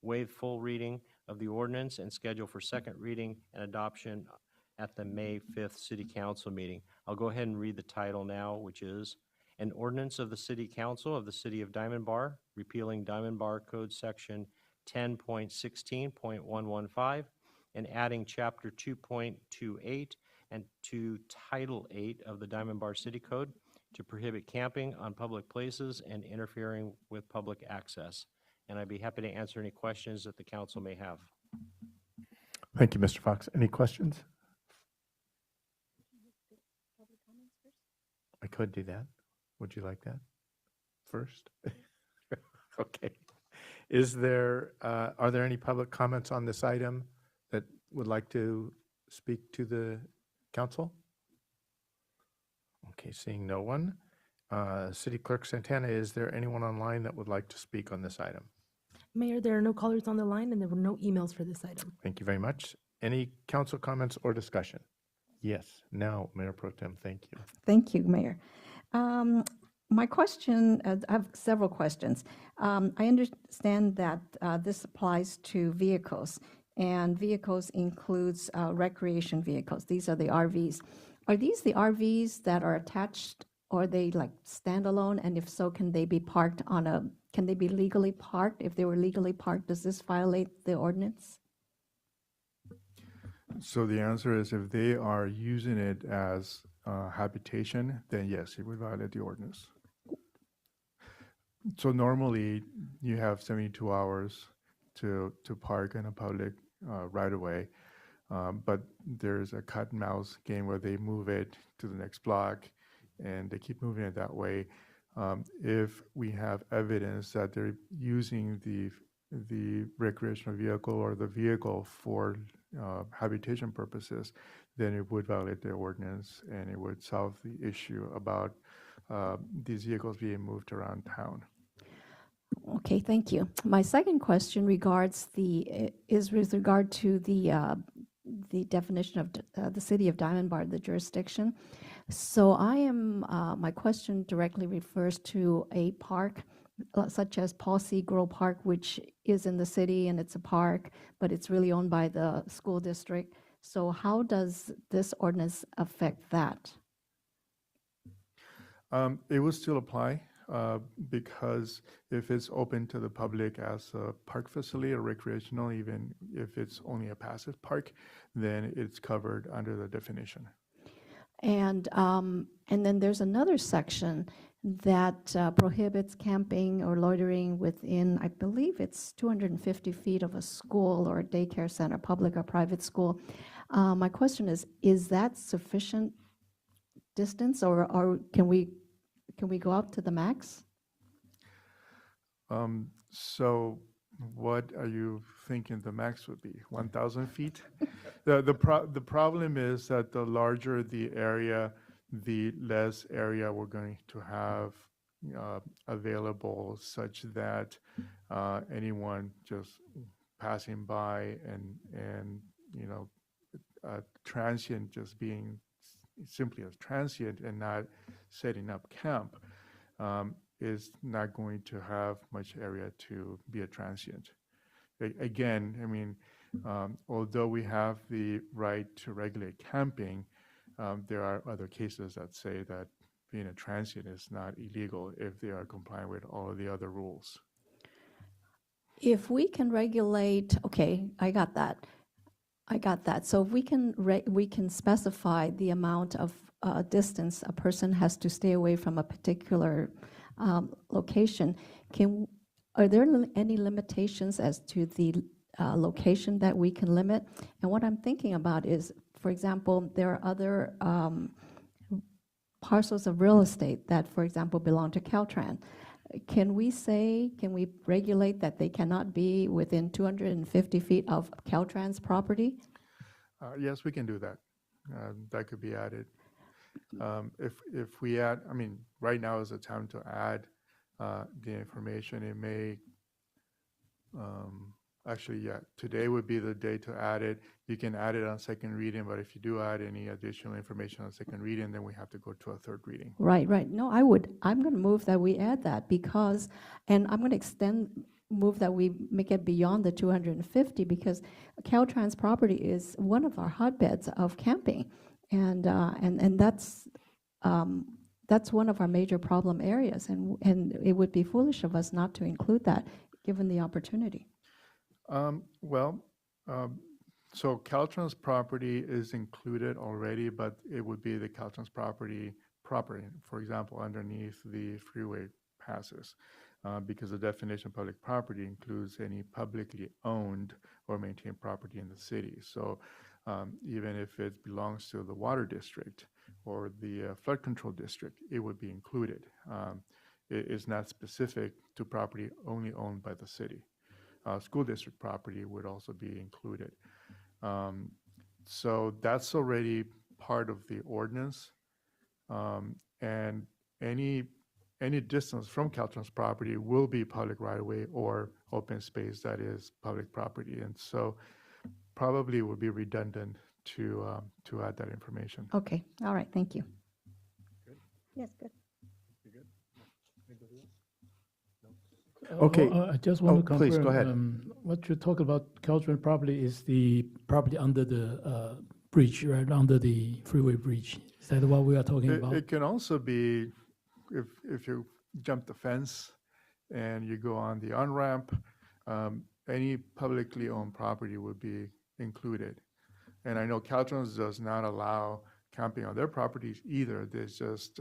waive full reading of the ordinance, and schedule for second reading and adoption at the May 5th City Council meeting. I'll go ahead and read the title now, which is an ordinance of the City Council of the City of Diamond Bar, repealing Diamond Bar Code Section 10.16.115 and adding Chapter 2.28 and to Title 8 of the Diamond Bar City Code to prohibit camping on public places and interfering with public access. And I'd be happy to answer any questions that the council may have. Thank you, Mr. Fox. Any questions? I could do that. Would you like that first? Okay. Are there any public comments on this item that would like to speak to the council? Okay, seeing no one. City Clerk Santana, is there anyone online that would like to speak on this item? Mayor, there are no callers on the line and there were no emails for this item. Thank you very much. Any council comments or discussion? Yes, now, Mayor Pro Tem, thank you. Thank you, Mayor. My question, I have several questions. I understand that this applies to vehicles, and vehicles includes recreation vehicles. These are the RVs. Are these the RVs that are attached, or are they like standalone? And if so, can they be parked can they be legally parked? If they were legally parked, does this violate the ordinance? So the answer is if they are using it as habitation, then yes, it would violate the ordinance. So normally you have 72 hours to park in a public right away, but there's a cat and mouse game where they move it to the next block and they keep moving it that way. If we have evidence that they're using the recreational vehicle or the vehicle for habitation purposes, then it would violate the ordinance and it would solve the issue about these vehicles being moved around town. Okay, thank you. My second question is with regard to the definition of the City of Diamond Bar, the jurisdiction. So my question directly refers to a park such as Paul Seagrove Park, which is in the city and it's a park, but it's really owned by the school district. So how does this ordinance affect that? It would still apply because if it's open to the public as a park facility or recreational, even if it's only a passive park, then it's covered under the definition. And then there's another section that prohibits camping or loitering within, I believe it's 250 feet of a school or a daycare center, public or private school. My question is that sufficient distance, or can we go out to the max? So what are you thinking the max would be? 1,000 feet? The problem is that the larger the area, the less area we're going to have available, such that anyone just passing by and a transient just being simply a transient and not setting up camp is not going to have much area to be a transient. Again, I mean, although we have the right to regulate camping, there are other cases that say that being a transient is not illegal if they are complying with all of the other rules. If we can regulate, okay, I got that. So if we can specify the amount of distance a person has to stay away from a particular location, are there any limitations as to the location that we can limit? And what I'm thinking about is, for example, there are other parcels of real estate that, for example, belong to Caltrans. Can we regulate that they cannot be within 250 feet of Caltrans property? Yes, we can do that. That could be added. If we add, I mean, right now is the time to add the information. It may, actually, yeah, today would be the day to add it. You can add it on second reading, but if you do add any additional information on second reading, then we have to go to a third reading. Right. No, I'm going to move that we add that because, and I'm going to move that we make it beyond the 250 because Caltrans property is one of our hotbeds of camping. And that's one of our major problem areas. And it would be foolish of us not to include that given the opportunity. So Caltrans property is included already, but it would be the Caltrans property proper, for example, underneath the freeway passes, because the definition of public property includes any publicly owned or maintained property in the city. So even if it belongs to the water district or the flood control district, it would be included. It is not specific to property only owned by the city. School district property would also be included. So that's already part of the ordinance. And any distance from Caltrans property will be public right-of-way or open space that is public property. And so probably would be redundant to add that information. Okay. All right. Thank you. Good? Yes, good. Okay. I just want to confirm. Please, go ahead. What you talk about Caltrans property is the property under the bridge, right, under the freeway bridge. Is that what we are talking about? It can also be if you jump the fence and you go on the on-ramp, any publicly owned property would be included. And I know Caltrans does not allow camping on their properties either. There's just,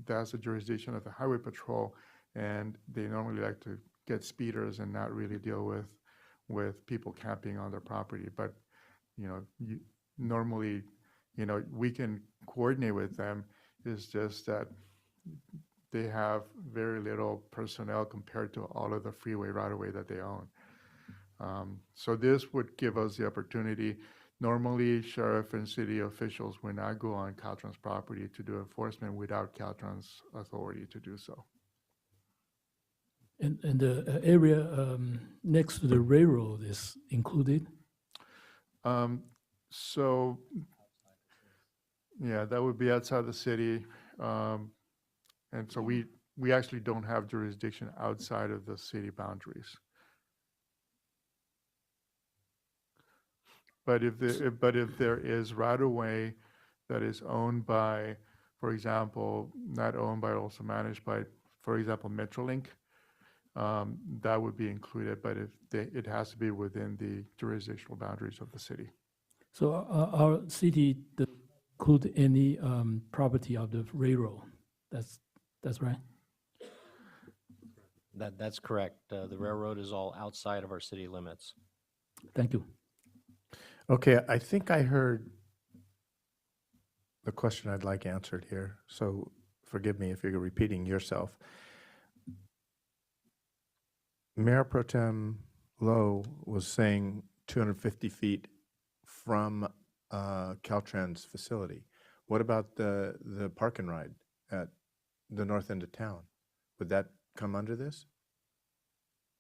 that's the jurisdiction of the Highway Patrol, and they normally like to get speeders and not really deal with people camping on their property. But, normally, we can coordinate with them. It's just that they have very little personnel compared to all of the freeway right-of-way that they own. So this would give us the opportunity. Normally, sheriff and city officials would not go on Caltrans property to do enforcement without Caltrans authority to do so. And the area next to the railroad is included? So, yeah, that would be outside the city. And so we actually don't have jurisdiction outside of the city boundaries. But if there is right-of-way that is owned by, for example, not owned by, also managed by, for example, Metrolink, that would be included, but it has to be within the jurisdictional boundaries of the city. So our city does include any property of the railroad. That's right. That's correct. The railroad is all outside of our city limits. Thank you. Okay, I think I heard the question I'd like answered here, so forgive me if you're repeating yourself. Mayor Pro Tem Lowe was saying 250 feet from Caltrans facility. What about the park and ride at the north end of town? Would that come under this?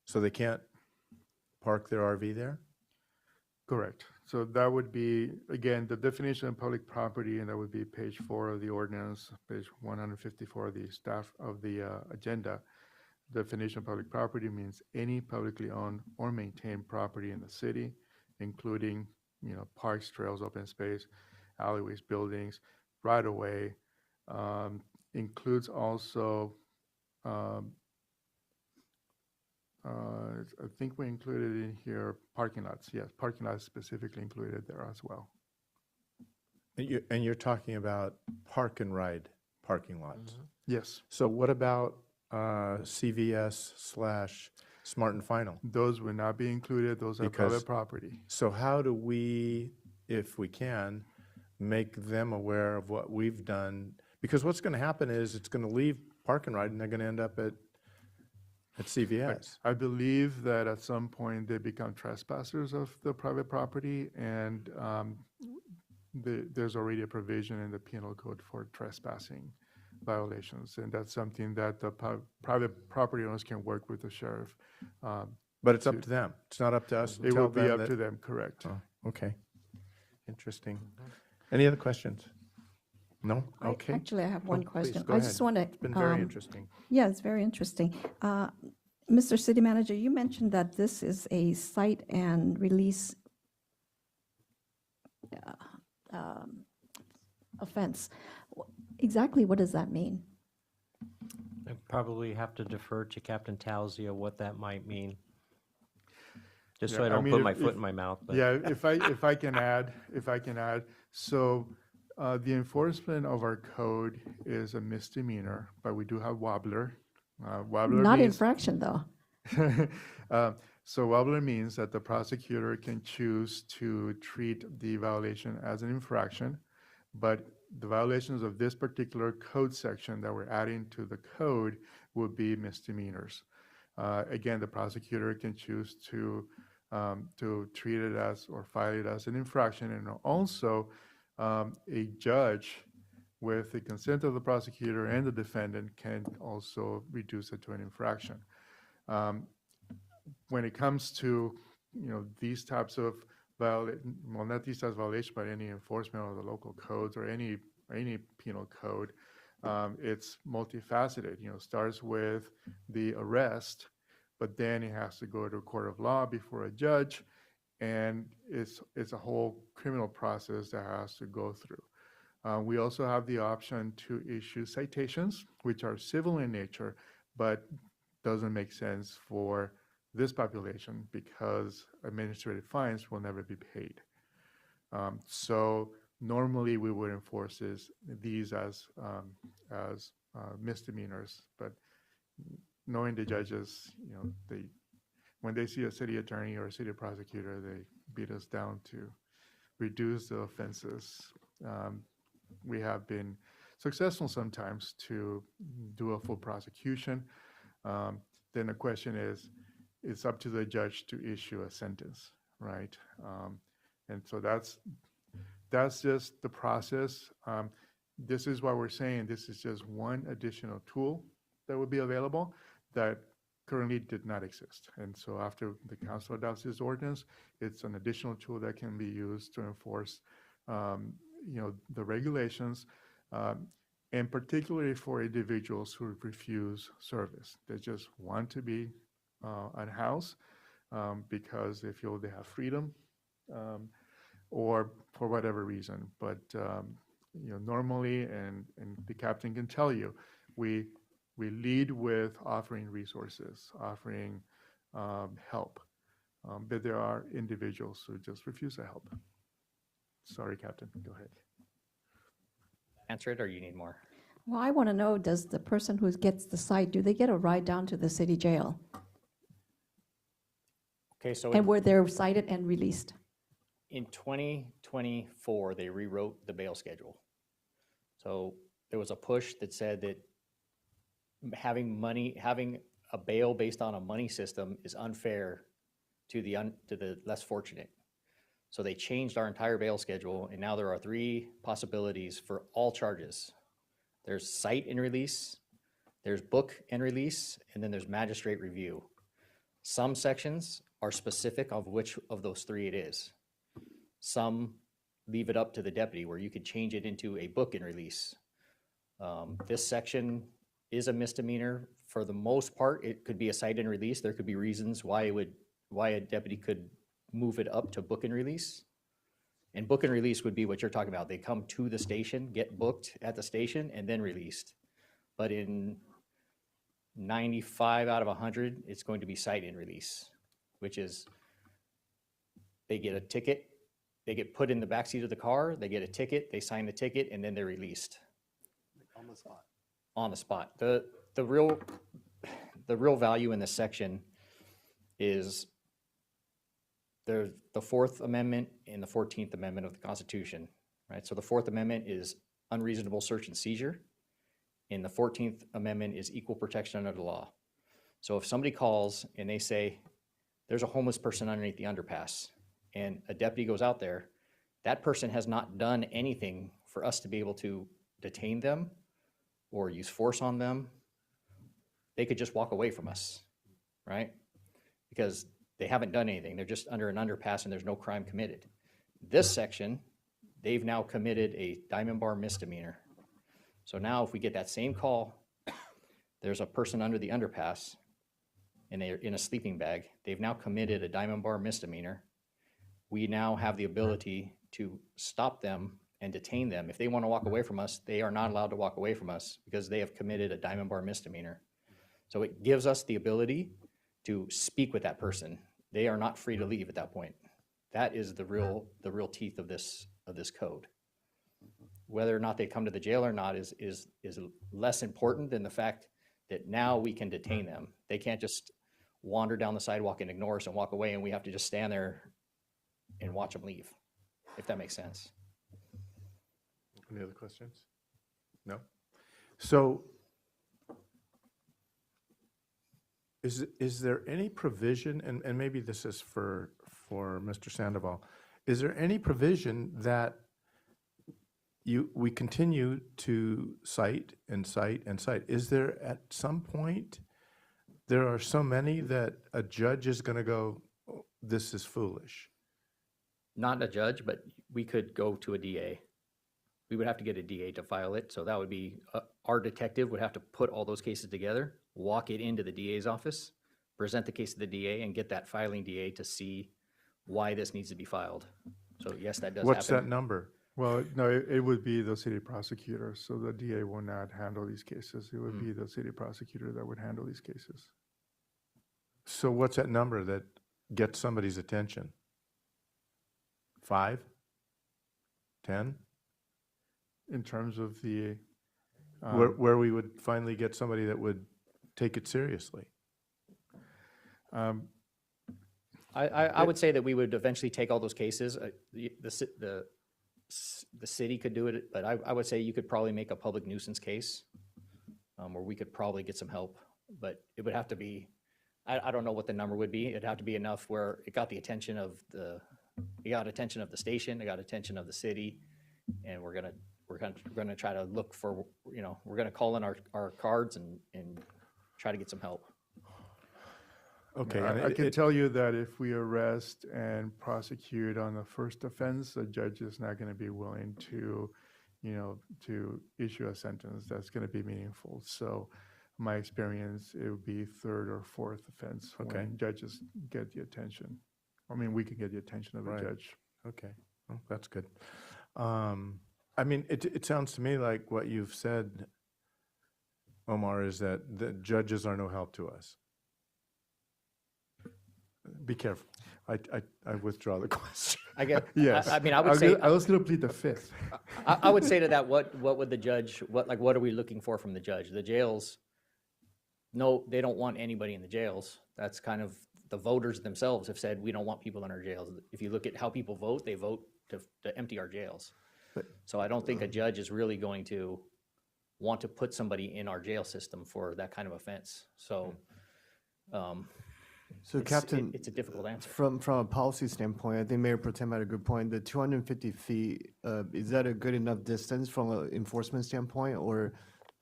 So they can't park their RV there? Correct. So that would be, again, the definition of public property, and that would be page 4 of the ordinance, page 154 of the staff of the agenda. Definition of public property means any publicly owned or maintained property in the city, including, parks, trails, open space, alleyways, buildings, right of way. Includes also, I think we included in here parking lots. Yes, parking lots specifically included there as well. And you're talking about park and ride parking lots? Yes. So what about CVS/Smart and Final? Those would not be included. Those are Because- private property. So how do we, if we can, make them aware of what we've done? Because what's going to happen is it's going to leave park and ride and they're going to end up at CVS. I believe that at some point they become trespassers of the private property, and there's already a provision in the penal code for trespassing violations, and that's something that the private property owners can work with the sheriff. But it's up to them. It's not up to us. to It tell will be them up that- to them, correct. Oh, okay. Interesting. Any other questions? No? Okay. Actually, I have one Please, question. go I ahead. just want to. It's been very interesting. Yeah, it's very interesting. Mr. City Manager, you mentioned that this is a cite and release offense. Exactly what does that mean? I probably have to defer to Captain Towsey of what that might mean. Just so Yeah, I don't mean, put if- my foot if- in my mouth. But Yeah, if I can add, so the enforcement of our code is a misdemeanor, but we do have wobbler. Wobbler Not means- infraction, though. So wobbler means that the prosecutor can choose to treat the violation as an infraction, but the violations of this particular code section that we're adding to the code would be misdemeanors. Again, the prosecutor can choose to treat it as or file it as an infraction, and also a judge, with the consent of the prosecutor and the defendant, can also reduce it to an infraction. When it comes to these types of not these types of violations, but any enforcement of the local codes or any penal code, it's multifaceted. Starts with the arrest, but then it has to go to a court of law before a judge, and it's a whole criminal process that has to go through. We also have the option to issue citations, which are civil in nature, but doesn't make sense for this population because administrative fines will never be paid. So normally we would enforce these as misdemeanors, but knowing the judges, when they see a city attorney or a city prosecutor, they beat us down to reduce the offenses. We have been successful sometimes to do a full prosecution. Then the question is, it's up to the judge to issue a sentence, right? And so that's just the process. This is why we're saying this is just one additional tool that would be available that currently did not exist. And so after the council adopts this ordinance, it's an additional tool that can be used to enforce, the regulations, and particularly for individuals who refuse service. They just want to be unhoused because they feel they have freedom, or for whatever reason. But normally, and the captain can tell you, we lead with offering resources, offering help. But there are individuals who just refuse to help. Sorry, Captain, go ahead. Answer it, or you need more? Well, I want to know, does the person who gets the cite, do they get a ride down to the city jail? Okay, so And were they cited and released? in 2024, they rewrote the bail schedule. So there was a push that said that having a bail based on a money system is unfair to the less fortunate. So they changed our entire bail schedule, and now there are 3 possibilities for all charges. There's cite and release, there's book and release, and then there's magistrate review. Some sections are specific of which of those 3 it is. Some leave it up to the deputy where you could change it into a book and release. This section is a misdemeanor. For the most part, it could be a cite and release. There could be reasons why a deputy could move it up to book and release. And book and release would be what you're talking about. They come to the station, get booked at the station, and then released. But in 95 out of 100, it's going to be cite and release, which is they get a ticket, they get put in the backseat of the car, they get a ticket, they sign the ticket, and then they're released. On the spot. On the spot. The real value in this section is the Fourth Amendment and the 14th Amendment of the Constitution, right? So the Fourth Amendment is unreasonable search and seizure, and the 14th Amendment is equal protection under the law. So if somebody calls and they say, there's a homeless person underneath the underpass, and a deputy goes out there, that person has not done anything for us to be able to detain them or use force on them. They could just walk away from us, right? Because they haven't done anything. They're just under an underpass and there's no crime committed. This section, they've now committed a Diamond Bar misdemeanor. So now if we get that same call, there's a person under the underpass and they're in a sleeping bag. They've now committed a Diamond Bar misdemeanor. We now have the ability to stop them and detain them. If they want to walk away from us, they are not allowed to walk away from us because they have committed a Diamond Bar misdemeanor. So it gives us the ability to speak with that person. They are not free to leave at that point. That is the real teeth of this code. Whether or not they come to the jail or not is less important than the fact that now we can detain them. They can't just wander down the sidewalk and ignore us and walk away, and we have to just stand there and watch them leave, if that makes sense. Any other questions? No? So is there any provision, and maybe this is for Mr. Sandoval, is there any provision that we continue to cite and cite and cite? Is there at some point, there are so many that a judge is going to go, oh, this is foolish? Not a judge, but we could go to a DA. We would have to get a DA to file it. So that would be, our detective would have to put all those cases together, walk it into the DA's office, present the case to the DA, and get that filing DA to see why this needs to be filed. So yes, that does happen. What's that number? Well, no, it would be the city prosecutor, so the DA will not handle these cases. It would be the city prosecutor that would handle these cases. So what's that number that gets somebody's attention? 5? 10? In terms of the... where we would finally get somebody that would take it seriously? I would say that we would eventually take all those cases. The city could do it, but I would say you could probably make a public nuisance case where we could probably get some help. But it would have to be, I don't know what the number would be. It'd have to be enough where it got the attention of the station, it got attention of the city, and we're gonna try to look for, we're gonna call in our cards and try to get some help. Okay. I can tell you that if we arrest and prosecute on the first offense, the judge is not going to be willing to, to issue a sentence that's going to be meaningful. So my experience, it would be third or fourth offense when judges get the attention. I mean, we can get the attention of the judge. Okay, well, that's good. I mean, it sounds to me like what you've said, Omar, is that the judges are no help to us. Be careful. I withdraw the question. I get. Yes. I mean, I would say I was going to plead the fifth. I would say to that, what would the judge? What are we looking for from the judge? The jails. No, they don't want anybody in the jails. That's kind of the voters themselves have said we don't want people in our jails. If you look at how people vote, they vote to empty our jails. So I don't think a judge is really going to want to put somebody in our jail system for that kind of offense. So. So, Captain, it's a difficult answer. From a policy standpoint, I think Mayor Pro Tem had a good point. The 250 feet, is that a good enough distance from an enforcement standpoint? Or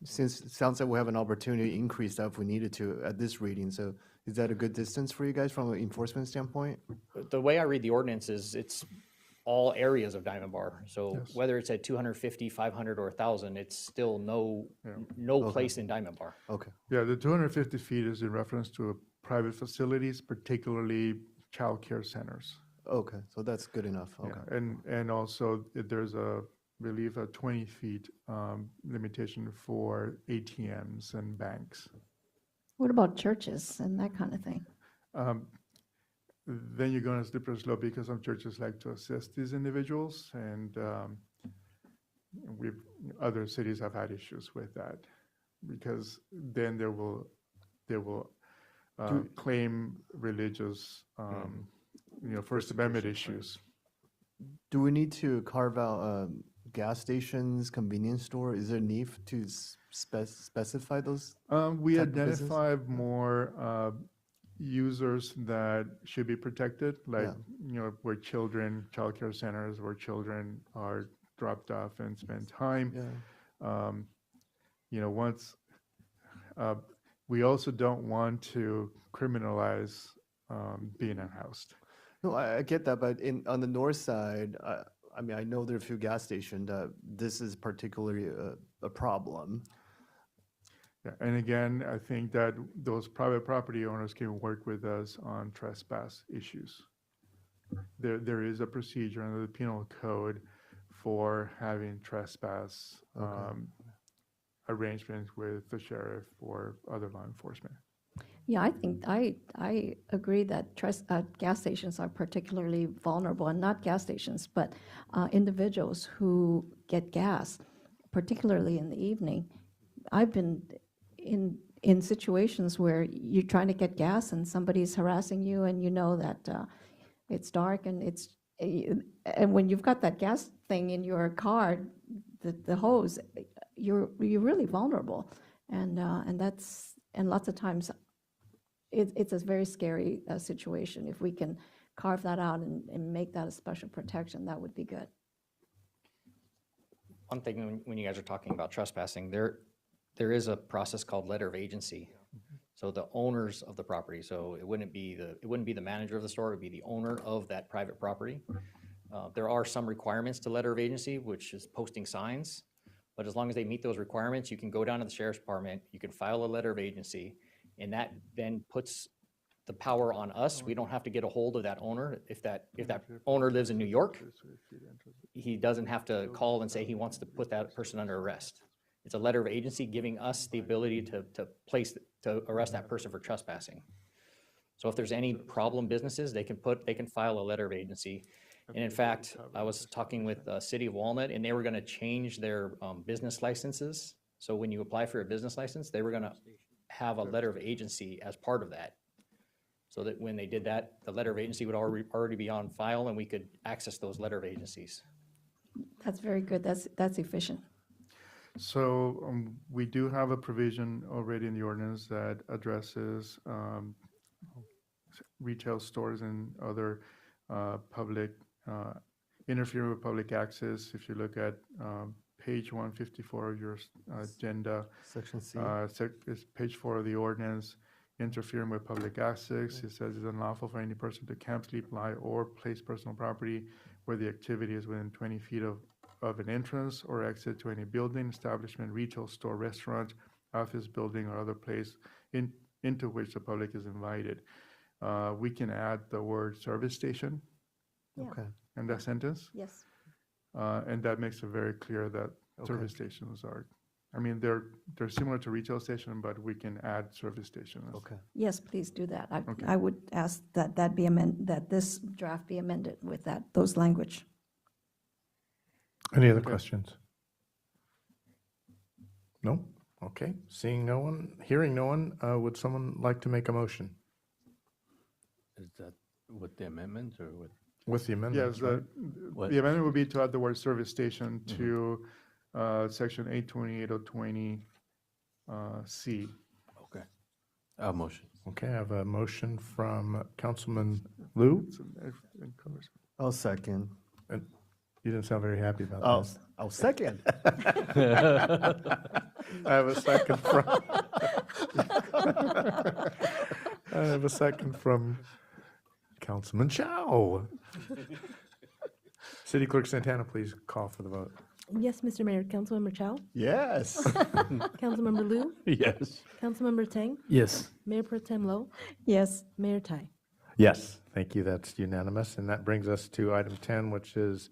since it sounds like we have an opportunity to increase that if we needed to at this reading, so is that a good distance for you guys from an enforcement standpoint? The way I read the ordinance is all areas of Diamond Bar. So Yes. whether it's at 250, 500, or 1,000, it's still no Okay. place in Diamond Bar. Okay. Yeah, the 250 feet is in reference to private facilities, particularly childcare centers. Okay, so that's good enough. Yeah, Okay. and also there's I believe a 20 feet limitation for ATMs and banks. What about churches and that kind of thing? Then you're going to slippery slope because some churches like to assist these individuals, and other cities have had issues with that because then they will claim religious, First Amendment issues. Do we need to carve out gas stations, convenience store? Is there a need to specify those? We type of business? identify more users that should be protected, like, where children, childcare centers, where children are dropped off and spend time. We also don't want to criminalize being unhoused. No, I get that, but on the north side, I mean, I know there are a few gas stations that this is particularly a problem. Yeah, and again, I think that those private property owners can work with us on trespass issues. There is a procedure under the penal code for having trespass arrangements with the sheriff or other law enforcement. Yeah, I think, I agree that gas stations are particularly vulnerable, and not gas stations, but individuals who get gas, particularly in the evening. I've been in situations where you're trying to get gas and somebody's harassing you, and you know that it's dark, and and when you've got that gas thing in your car, the hose, you're really vulnerable, and lots of times it's a very scary situation. If we can carve that out and make that a special protection, that would be good. One thing, when you guys are talking about trespassing, there is a process called letter of agency. So the owners of the property, so it wouldn't be the manager of the store, it would be the owner of that private property. There are some requirements to letter of agency, which is posting signs, but as long as they meet those requirements, you can go down to the sheriff's department, you can file a letter of agency, and that then puts the power on us. We don't have to get a hold of that owner. If that owner lives in New York, he doesn't have to call and say he wants to put that person under arrest. It's a letter of agency giving us the ability to arrest that person for trespassing. So if there's any problem businesses, they can file a letter of agency. And in fact, I was talking with the City of Walnut, and they were going to change their business licenses. So when you apply for a business license, they were going to have a letter of agency as part of that. So that when they did that, the letter of agency would already be on file, and we could access those letter of agencies. That's very good. That's efficient. So we do have a provision already in the ordinance that addresses retail stores and other public, interfering with public access. If you look at page 154 of your agenda. Section C. It's page 4 of the ordinance, interfering with public access. It says it's unlawful for any person to camp, sleep, lie, or place personal property where the activity is within 20 feet of an entrance or exit to any building, establishment, retail store, restaurant, office building, or other place into which the public is invited. We can add the word service station. Yeah. Okay. In that sentence. Yes. And that makes it very clear that service stations are, I mean, they're similar to retail station, but we can add service stations. Okay. Yes, please do that. Okay. I would ask that this draft be amended with those language. Any other questions? No? Okay. Seeing no one, hearing no one, would someone like to make a motion? Is that with the amendments or with? With the amendments, Yes, What? the amendment would be to add the word service station to section 828.020 C. Okay. A motion. Okay, I have a motion from Councilman Liu. I'll second. And you didn't sound very happy about Oh, this. I'll second. I have a second from. I have a second from Councilman Chow. City Clerk Santana, please call for the vote. Yes, Mr. Mayor. Councilmember Chow? Yes. Councilmember Liu? Yes. Councilmember Tang? Yes. Mayor Pro Tem Lo? Yes. Mayor Tai? Yes. Thank you. That's unanimous. And that brings us to item 10, which is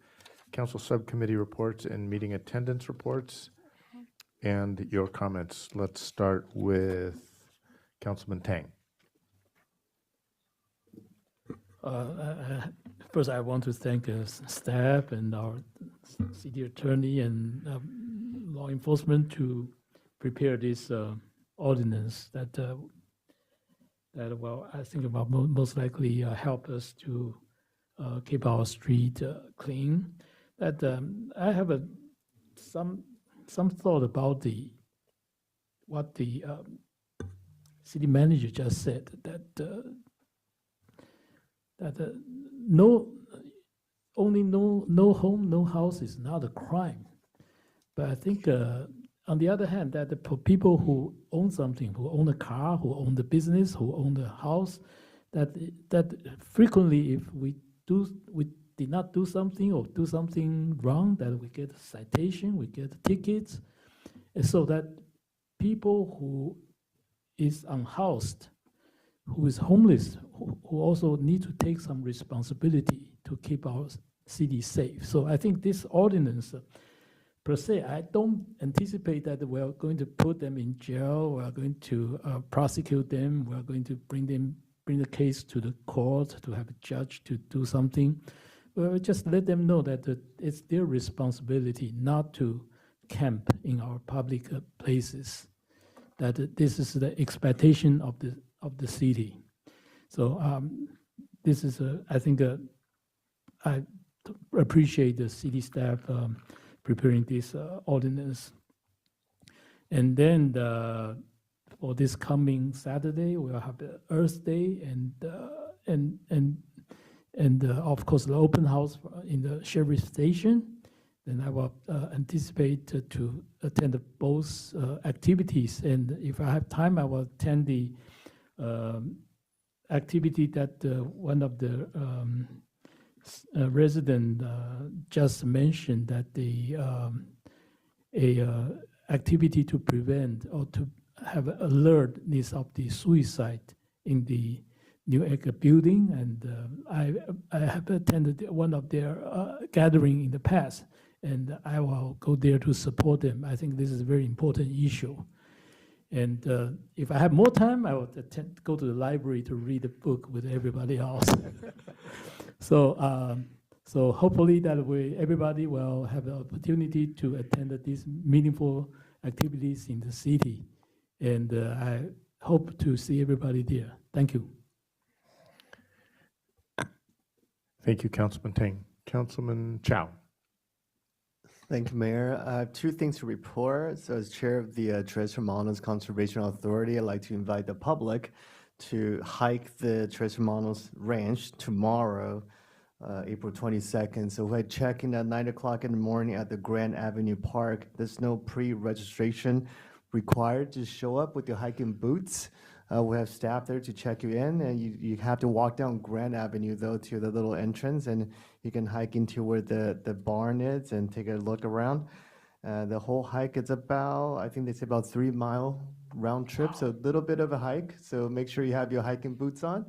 council subcommittee reports and meeting attendance reports and your comments. Let's start with Councilman Tang. First, I want to thank staff and our city attorney and law enforcement to prepare this ordinance that well, I think about most likely help us to keep our street clean. That I have some thought about what the city manager just said, that no home, no house is not a crime. But I think on the other hand, that for people who own something, who own a car, who own the business, who own the house, that frequently if we did not do something or do something wrong, that we get a citation, we get tickets, and so that people who is unhoused, who is homeless, who also need to take some responsibility to keep our city safe. So I think this ordinance, per se, I don't anticipate that we are going to put them in jail, we are going to prosecute them, we are going to bring the case to the court to have a judge to do something. Well, just let them know that it's their responsibility not to camp in our public places. That this is the expectation of the city. So this is I think I appreciate the city staff preparing this ordinance. And then for this coming Saturday, we'll have the Earth Day and of course the open house in the sheriff station. Then I will anticipate to attend both activities. And if I have time, I will attend the activity that one of the resident just mentioned, that the activity to prevent or to have alertness of the suicide in the New Acre building. And I have attended one of their gathering in the past, and I will go there to support them. I think this is a very important issue. And if I have more time, I will go to the library to read a book with everybody else. So hopefully that everybody will have the opportunity to attend these meaningful activities in the city. And I hope to see everybody there. Thank you. Thank you, Councilman Tang. Councilman Chow. Thank you, Mayor. I have two things to report. So as chair of the Tres Hermanos Conservation Authority, I'd like to invite the public to hike the Tres Hermanos Ranch tomorrow, April 22nd. So we're checking at 9 o'clock in the morning at the Grand Avenue Park. There's no pre-registration required. Just show up with your hiking boots. We have staff there to check you in, and you have to walk down Grand Avenue, though, to the little entrance, and you can hike into where the barn is and take a look around. The whole hike is about, I think they say about 3 mile round trip, so a little bit of a hike. So make sure you have your hiking boots on.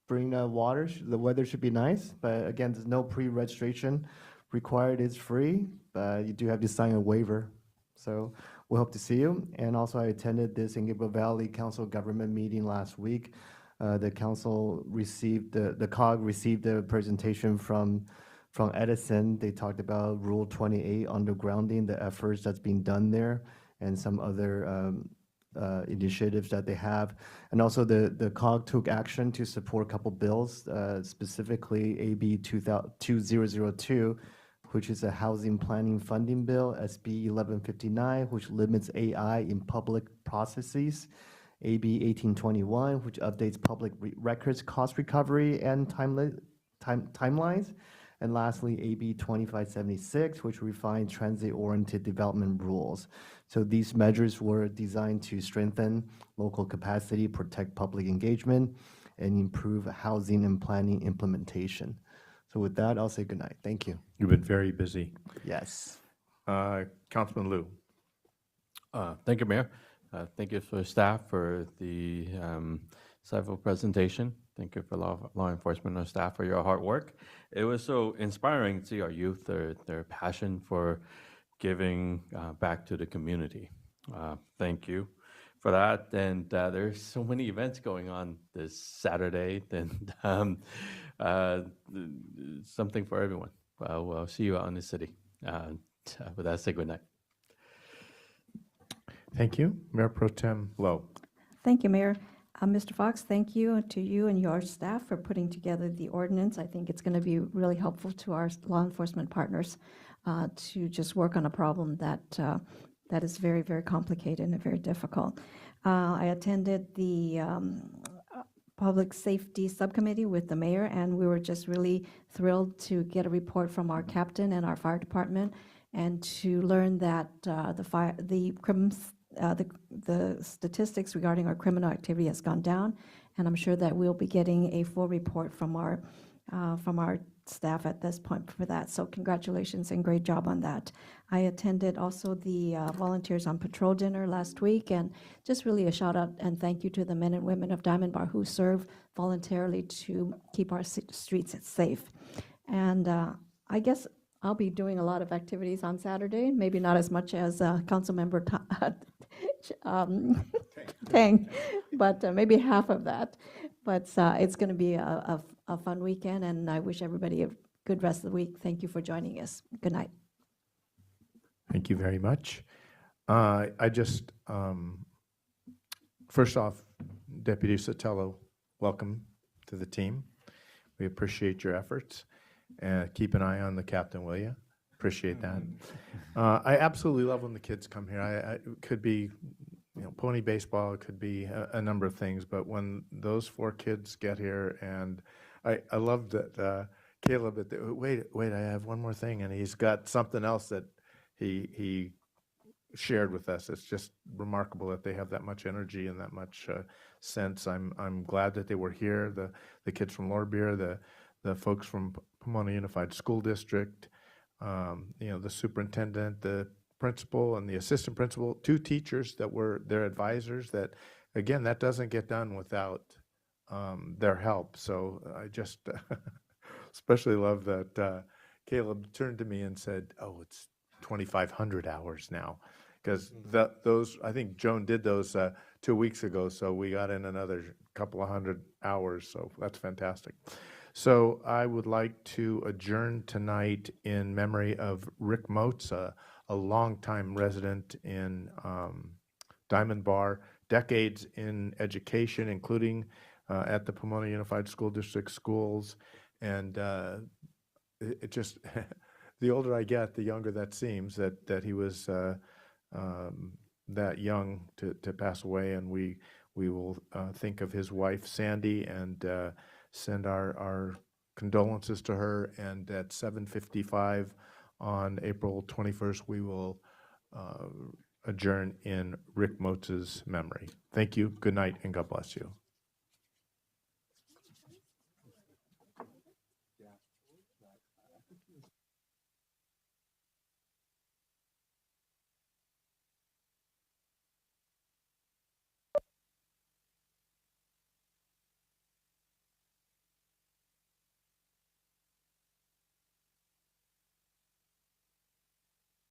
Bring water. The weather should be nice, but again, there's no pre-registration required. It's free, but you do have to sign a waiver. So we hope to see you. And also, I attended this San Gabriel Valley Council government meeting last week. The council received, the COG received a presentation from Edison. They talked about Rule 28 undergrounding, the efforts that's being done there, and some other initiatives that they have. And also the COG took action to support a couple bills, specifically AB 2002, which is a housing planning funding bill, SB 1159, which limits AI in public processes, AB 1821, which updates public records cost recovery and timelines, and lastly, AB 2576, which refines transit-oriented development rules. So these measures were designed to strengthen local capacity, protect public engagement, and improve housing and planning implementation. So with that, I'll say good night. Thank you. You've been very busy. Yes. Councilman Liu. Thank you, Mayor. Thank you for staff for the insightful presentation. Thank you for law enforcement and staff for your hard work. It was so inspiring to see our youth, their passion for giving back to the community. Thank you for that. And there's so many events going on this Saturday. Then something for everyone. We'll see you out in the city. With that, say good night. Thank you. Mayor Pro Tem Lowe. Thank you, Mayor. Mr. Fox, thank you to you and your staff for putting together the ordinance. I think it's going to be really helpful to our law enforcement partners to just work on a problem that is very, very complicated and very difficult. I attended the Public Safety Subcommittee with the mayor, and we were just really thrilled to get a report from our captain and our fire department, and to learn that the statistics regarding our criminal activity has gone down, and I'm sure that we'll be getting a full report from our staff at this point for that. So congratulations and great job on that. I attended also the Volunteers on Patrol dinner last week, and just really a shout out and thank you to the men and women of Diamond Bar who serve voluntarily to keep our streets safe. And I guess I'll be doing a lot of activities on Saturday, maybe not as much as Councilmember Tang, but maybe half of that. But it's going to be a fun weekend, and I wish everybody a good rest of the week. Thank you for joining us. Good night. Thank you very much. I just, first off, Deputy Sotelo, welcome to the team. We appreciate your efforts. Keep an eye on the captain, will you? Appreciate that. I absolutely love when the kids come here. It could be, pony baseball, it could be a number of things, but when those 4 kids get here, and I love that Caleb, wait, I have one more thing, and he's got something else that he shared with us. It's just remarkable that they have that much energy and that much sense. I'm glad that they were here. The kids from Lorebeer, the folks from Pomona Unified School District, the superintendent, the principal, and the assistant principal, 2 teachers that were their advisors. That, again, that doesn't get done without their help. So I just especially love that Caleb turned to me and said, "Oh, it's 2,500 hours now," because those, I think Joan did those 2 weeks ago, so we got in another couple of hundred hours. So that's fantastic. So I would like to adjourn tonight in memory of Rick Motes, a longtime resident in Diamond Bar, decades in education, including at the Pomona Unified School District schools. And it just, the older I get, the younger that seems, that he was that young to pass away. And we will think of his wife, Sandy, and send our condolences to her. And at 7:55 on April 21st, we will adjourn in Rick Motes' memory. Thank you, good night, and God bless you.